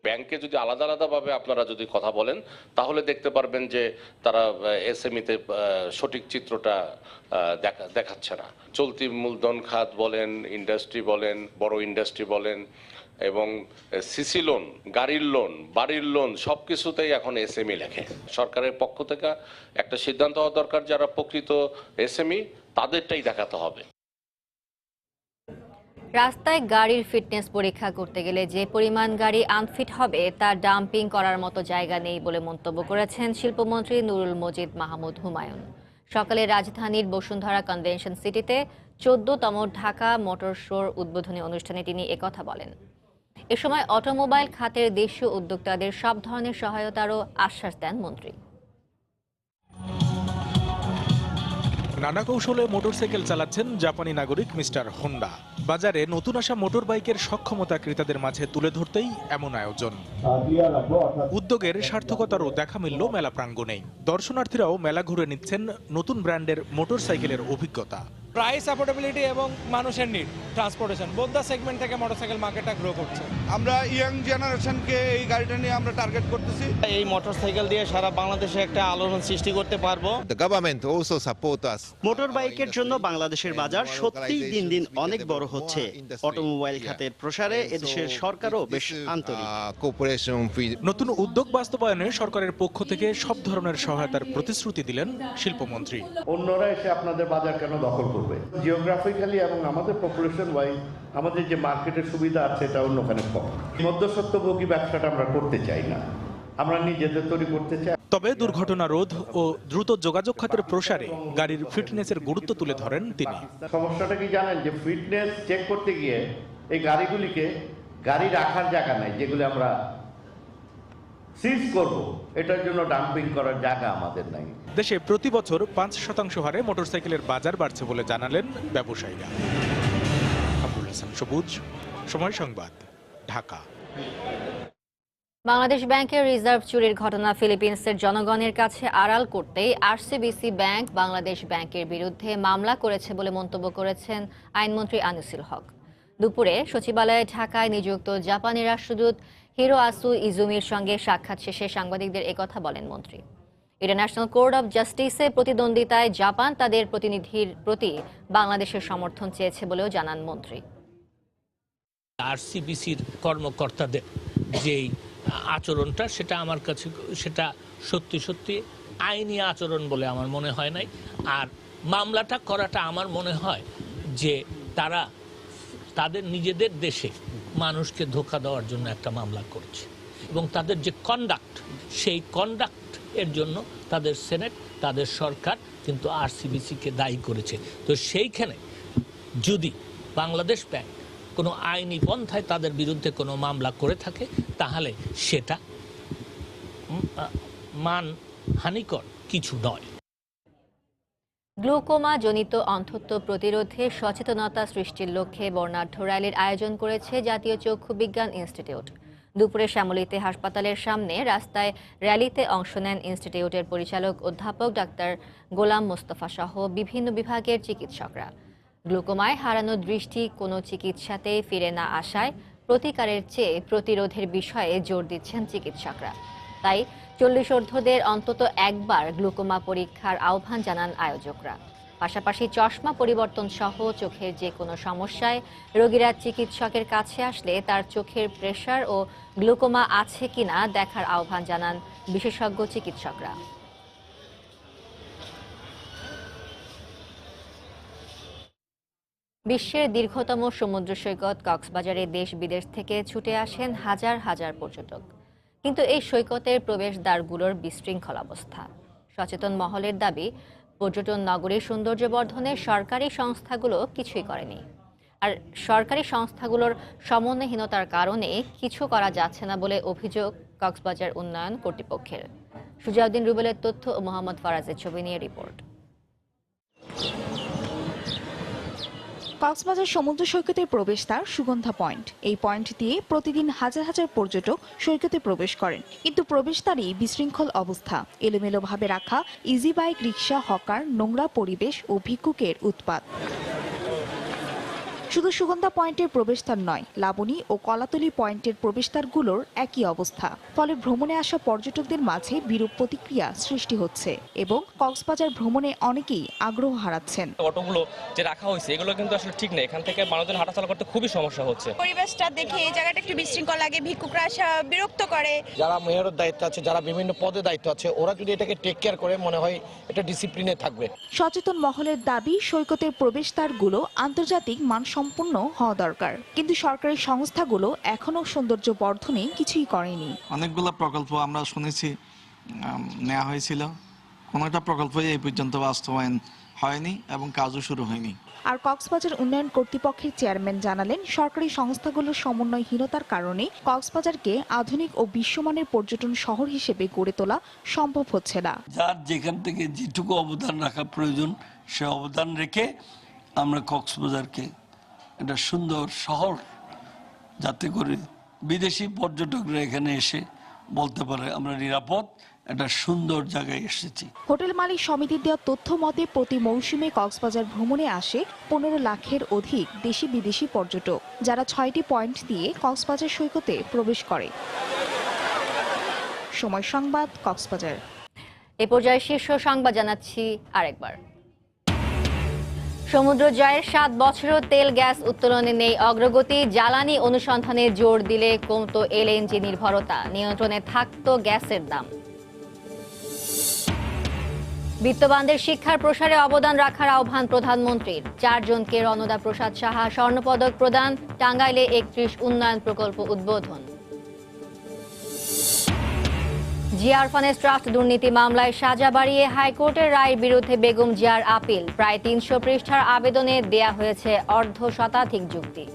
ব্যাংকে যদি আলাদা আলাদাভাবে আপনারা যদি কথা বলেন তাহলে দেখতে পারবেন যে তারা এসএমইতে সঠিক চিত্রটা দেখাচ্ছে না। চলতি মূলধন খাত বলেন, ইন্ডাস্ট্রি বলেন, বড় ইন্ডাস্ট্রি বলেন এবং সিসি লোন, গাড়ির লোন, বাড়ির লোন সব কিছুতেই এখন এসএমই লেখে। সরকারের পক্ষ থেকে একটা সিদ্ধান্ত হওয়া দরকার, যারা প্রকৃত এসএমই তাদেরটাই দেখাতে হবে। রাস্তায় গাড়ির ফিটনেস পরীক্ষা করতে গেলে যে পরিমাণ গাড়ি আনফিট হবে তা ডাম্পিং করার মতো জায়গা নেই বলে মন্তব্য করেছেন শিল্পমন্ত্রী নুরুল মজিদ মাহমুদ হুমায়ুন। সকালে রাজধানীর বসুন্ধরা কনভেনশন সিটিতে 14তম ঢাকা মোটর শোর উদ্বোধনী অনুষ্ঠানে তিনি একথা বলেন। এ সময় অটোমোবাইল খাতের দেশীয় উদ্যোক্তাদের সব ধরনের সহায়তারও আশ্বাস দেন মন্ত্রী। নানা কৌশলে মোটরসাইকেল চালাচ্ছেন জাপানি নাগরিক মিস্টার হোন্ডা। বাজারে নতুন আসা মোটর বাইকের সক্ষমতা ক্রেতাদের মাঝে তুলে ধরতেই এমন আয়োজন। উদ্যোগের সার্থকতারও দেখা মিলল মেলা প্রাঙ্গণেই। দর্শনার্থীরাও মেলা ঘুরে নিচ্ছেন নতুন ব্র্যান্ডের মোটরসাইকেলের অভিজ্ঞতা। প্রাইস অ্যাফোর্ডেবিলিটি এবং মানুষের need transportation both the segment থেকে মোটরসাইকেল মার্কেটটা গ্রো করছে। আমরা ইয়াং জেনারেশনকে এই গাড়িটা নিয়ে আমরা টার্গেট করতেছি। এই মোটরসাইকেল দিয়ে সারা বাংলাদেশে একটা আলোড়ন সৃষ্টি করতে পারবো। The government also support us. Motor বাইকের জন্য বাংলাদেশের বাজার সত্যিই দিন দিন অনেক বড় হচ্ছে। অটোমোবাইল খাতের প্রসারে এদেশের সরকারও বেশ আন্তরিক। নতুন উদ্যোগ বাস্তবায়নে সরকারের পক্ষ থেকে সব ধরনের সহায়তার প্রতিশ্রুতি দিলেন শিল্পমন্ত্রী। অন্যরা এসে আপনাদের বাজার কেন দখল করবে? জিওগ্রাফিক্যালি এবং আমাদের পপুলেশন ওয়াইজ আমাদের যে মার্কেটের সুবিধা আছে এটা অন্যখানে কম। মধ্যস্বত্বভোগী ব্যবসাটা আমরা করতে চাই না, আমরা নিজেদের তৈরি করতে চাই। তবে দুর্ঘটনা রোধ ও দ্রুত যোগাযোগ খাতের প্রসারে গাড়ির ফিটনেসের গুরুত্ব তুলে ধরেন তিনি। সমস্যাটা কি জানেন যে ফিটনেস চেক করতে গিয়ে এই গাড়িগুলিকে গাড়ি রাখার জায়গা নাই, যেগুলো আমরা সিজ করব এটার জন্য ডাম্পিং করার জায়গা আমাদের নাই। দেশে প্রতি বছর 5% হারে মোটরসাইকেলের বাজার বাড়ছে বলে জানালেন ব্যবসায়ীরা। আবুল হাসান সবুজ, সময় সংবাদ, ঢাকা। বাংলাদেশ ব্যাংকের রিজার্ভ চুরির ঘটনা ফিলিপিন্সের জনগণের কাছে আড়াল করতেই আরসিবিসি ব্যাংক বাংলাদেশ ব্যাংকের বিরুদ্ধে মামলা করেছে বলে মন্তব্য করেছেন আইনমন্ত্রী আনিসুল হক। দুপুরে সচিবালয়ে ঢাকায় নিযুক্ত জাপানি রাষ্ট্রদূত হিরোয়াসু ইজুমির সঙ্গে সাক্ষাৎ শেষে সাংবাদিকদের একথা বলেন মন্ত্রী। ইন্টারন্যাশনাল কোর্ট অব জাস্টিসে প্রতিদ্বন্দ্বিতায় জাপান তাদের প্রতিনিধির প্রতি বাংলাদেশের সমর্থন চেয়েছে বলেও জানান মন্ত্রী। আরসিবিসির কর্মকর্তাদের যেই আচরণটা সেটা আমার কাছে সেটা সত্যি সত্যি আইনি আচরণ বলে আমার মনে হয় নাই। আর মামলাটা করাটা আমার মনে হয় যে তারা তাদের নিজেদের দেশে মানুষকে ধোঁকা দেওয়ার জন্য একটা মামলা করছে এবং তাদের যে কন্ডাক্ট সেই কন্ডাক্ট এর জন্য তাদের সেনেট তাদের সরকার কিন্তু আরসিবিসিকে দায়ী করেছে। তো সেইখানে যদি বাংলাদেশ ব্যাংক কোনো আইনি পন্থায় তাদের বিরুদ্ধে কোনো মামলা করে থাকে তাহলে সেটা মানহানিকর কিছু নয়। গ্লুকোমা জনিত অন্ধত্ব প্রতিরোধে সচেতনতা সৃষ্টির লক্ষ্যে বর্ণাঢ্য র্যালির আয়োজন করেছে জাতীয় চক্ষু বিজ্ঞান ইনস্টিটিউট। দুপুরে শ্যামলীতে হাসপাতালের সামনে রাস্তায় র্যালিতে অংশ নেন ইনস্টিটিউটের পরিচালক অধ্যাপক ডাক্তার গোলাম মোস্তফা সহ বিভিন্ন বিভাগের চিকিৎসকরা। গ্লুকোমায় হারানো দৃষ্টি কোনো চিকিৎসাতেই ফিরে না আসায় প্রতিকারের চেয়ে প্রতিরোধের বিষয়ে জোর দিচ্ছেন চিকিৎসকরা। তাই 40 ঊর্ধ্বদের অন্তত একবার গ্লুকোমা পরীক্ষার আহ্বান জানান আয়োজকরা। পাশাপাশি চশমা পরিবর্তন সহ চোখের যে কোনো সমস্যায় রোগীরা চিকিৎসকের কাছে আসলে তার চোখের প্রেসার ও গ্লুকোমা আছে কিনা দেখার আহ্বান জানান বিশেষজ্ঞ চিকিৎসকরা। বিশ্বের দীর্ঘতম সমুদ্র সৈকত কক্সবাজারে দেশ বিদেশ থেকে ছুটে আসেন হাজার হাজার পর্যটক। কিন্তু এই সৈকতের প্রবেশদ্বারগুলোর বিশৃঙ্খল অবস্থা। সচেতন মহলের দাবি, পর্যটন নগরীর সৌন্দর্য বর্ধনে সরকারি সংস্থাগুলো কিছুই করেনি। আর সরকারি সংস্থাগুলোর সমন্বয়হীনতার কারণে কিছু করা যাচ্ছে না বলে অভিযোগ কক্সবাজার উন্নয়ন কর্তৃপক্ষের। সুজাউদ্দিন রুবেলের তথ্য ও মোহাম্মদ ফারাজের ছবি নিয়ে রিপোর্ট। কক্সবাজার সমুদ্র সৈকতের প্রবেশদ্বার সুগন্ধা পয়েন্ট। এই পয়েন্ট দিয়ে প্রতিদিন হাজার হাজার পর্যটক সৈকতে প্রবেশ করেন, কিন্তু প্রবেশদ্বারই বিশৃঙ্খল অবস্থা, এলোমেলোভাবে রাখা ইজি বাইক, রিক্সা, হকার, নোংরা পরিবেশ ও ভিক্ষুকের উৎপাত। শুধু সুগন্ধা পয়েন্টের প্রবেশদ্বার নয়, লাবণী ও কলাতলী পয়েন্টের প্রবেশদ্বারগুলোর একই অবস্থা। ফলে ভ্রমণে আসা পর্যটকদের মাঝে বিরূপ প্রতিক্রিয়া সৃষ্টি হচ্ছে এবং কক্সবাজার ভ্রমণে অনেকেই আগ্রহ হারাচ্ছেন। অটোগুলো যে রাখা হয়েছে এগুলো কিন্তু আসলে ঠিক নেই, এখান থেকে মানুষজন হাঁটাচলা করতে খুবই সমস্যা হচ্ছে। পরিবেশটা দেখে এই জায়গাটা একটু বিশৃঙ্খল লাগে, ভিক্ষুকরা আসা বিরক্ত করে। যারা মেয়রের দায়িত্ব আছে, যারা বিভিন্ন পদে দায়িত্ব আছে, ওরা যদি এটাকে টেক কেয়ার করে মনে হয় এটা ডিসিপ্লিনে থাকবে। সচেতন মহলের দাবি, সৈকতের প্রবেশদ্বারগুলো আন্তর্জাতিক মানসম্পন্ন হওয়া দরকার, কিন্তু সরকারি সংস্থাগুলো এখনো সৌন্দর্য বর্ধনে কিছুই করেনি। অনেকগুলো প্রকল্প আমরা শুনেছি নেওয়া হয়েছিল, কোনো একটা প্রকল্পই এই পর্যন্ত বাস্তবায়ন হয়নি এবং কাজও শুরু হয়নি। আর কক্সবাজার উন্নয়ন কর্তৃপক্ষের চেয়ারম্যান জানালেন, সরকারি সংস্থাগুলোর সমন্বয়হীনতার কারণে কক্সবাজারকে আধুনিক ও বিশ্বমানের পর্যটন শহর হিসেবে গড়ে তোলা সম্ভব হচ্ছে না। যার যেখান থেকে যেটুকু অবদান রাখা প্রয়োজন সে অবদান রেখে আমরা কক্সবাজারকে একটা সুন্দর শহর, যাতে করে বিদেশি পর্যটকরা এখানে এসে বলতে পারে আমরা নিরাপদ একটা সুন্দর জায়গায় এসেছি। হোটেল মালিক সমিতির দেওয়া তথ্য মতে প্রতি মৌসুমে কক্সবাজার ভ্রমণে আসে ১৫ লাখের অধিক দেশি বিদেশি পর্যটক, যারা ৬টি পয়েন্ট দিয়ে কক্সবাজার সৈকতে প্রবেশ করে। সময় সংবাদ, কক্সবাজার। এ পর্যায়ে শীর্ষ সংবাদ জানাচ্ছি আরেকবার। সমুদ্র জয়ের ৭ বছরও তেল গ্যাস উত্তোলনে নেই অগ্রগতি। জ্বালানি অনুসন্ধানে জোর দিলে কমতো এলএনজি নির্ভরতা, নিয়ন্ত্রণে থাকতো গ্যাসের দাম। বিত্তবানদের শিক্ষার প্রসারে অবদান রাখার আহ্বান প্রধানমন্ত্রীর। 4 জনকে রণদা প্রসাদ সাহা স্বর্ণপদক প্রদান। টাঙ্গাইলে 31 উন্নয়ন প্রকল্প উদ্বোধন। জিয়া অরফানেজ ট্রাস্ট দুর্নীতি মামলায় সাজা বাড়িয়ে হাইকোর্টের রায়ের বিরুদ্ধে বেগম জিয়ার আপিল। প্রায় 300 পৃষ্ঠার আবেদনে দেয়া হয়েছে অর্ধশতাধিক যুক্তি।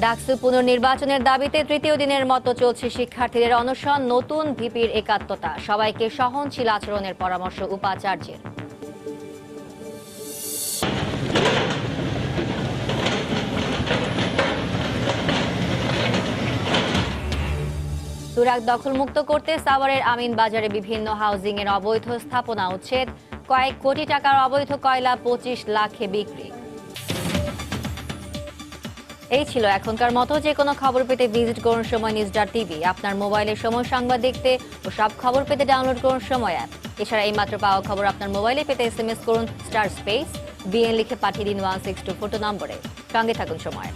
ডাকসু পুনর্নির্বাচনের দাবিতে তৃতীয় দিনের মতো চলছে শিক্ষার্থীদের অনশন। নতুন ভিপির একাত্মতা, সবাইকে সহনশীল আচরণের পরামর্শ উপাচার্যের। তুরাগ দখলমুক্ত করতে সাভারের আমিন বাজারে বিভিন্ন হাউজিং এর অবৈধ স্থাপনা উচ্ছেদ। কয়েক কোটি টাকার অবৈধ কয়লা 25 লাখে বিক্রি। এই ছিল এখনকার মতো। যে কোনো খবর পেতে ভিজিট করুন সময়.news.tv। আপনার মোবাইলে সময় সংবাদ দেখতে ও সব খবর পেতে ডাউনলোড করুন সময় অ্যাপ। এছাড়া এই মাত্র পাওয়া খবর আপনার মোবাইলে পেতে SMS করুন *BN লিখে পাঠিয়ে দিন 1624 নম্বরে। সঙ্গে থাকুন সময়।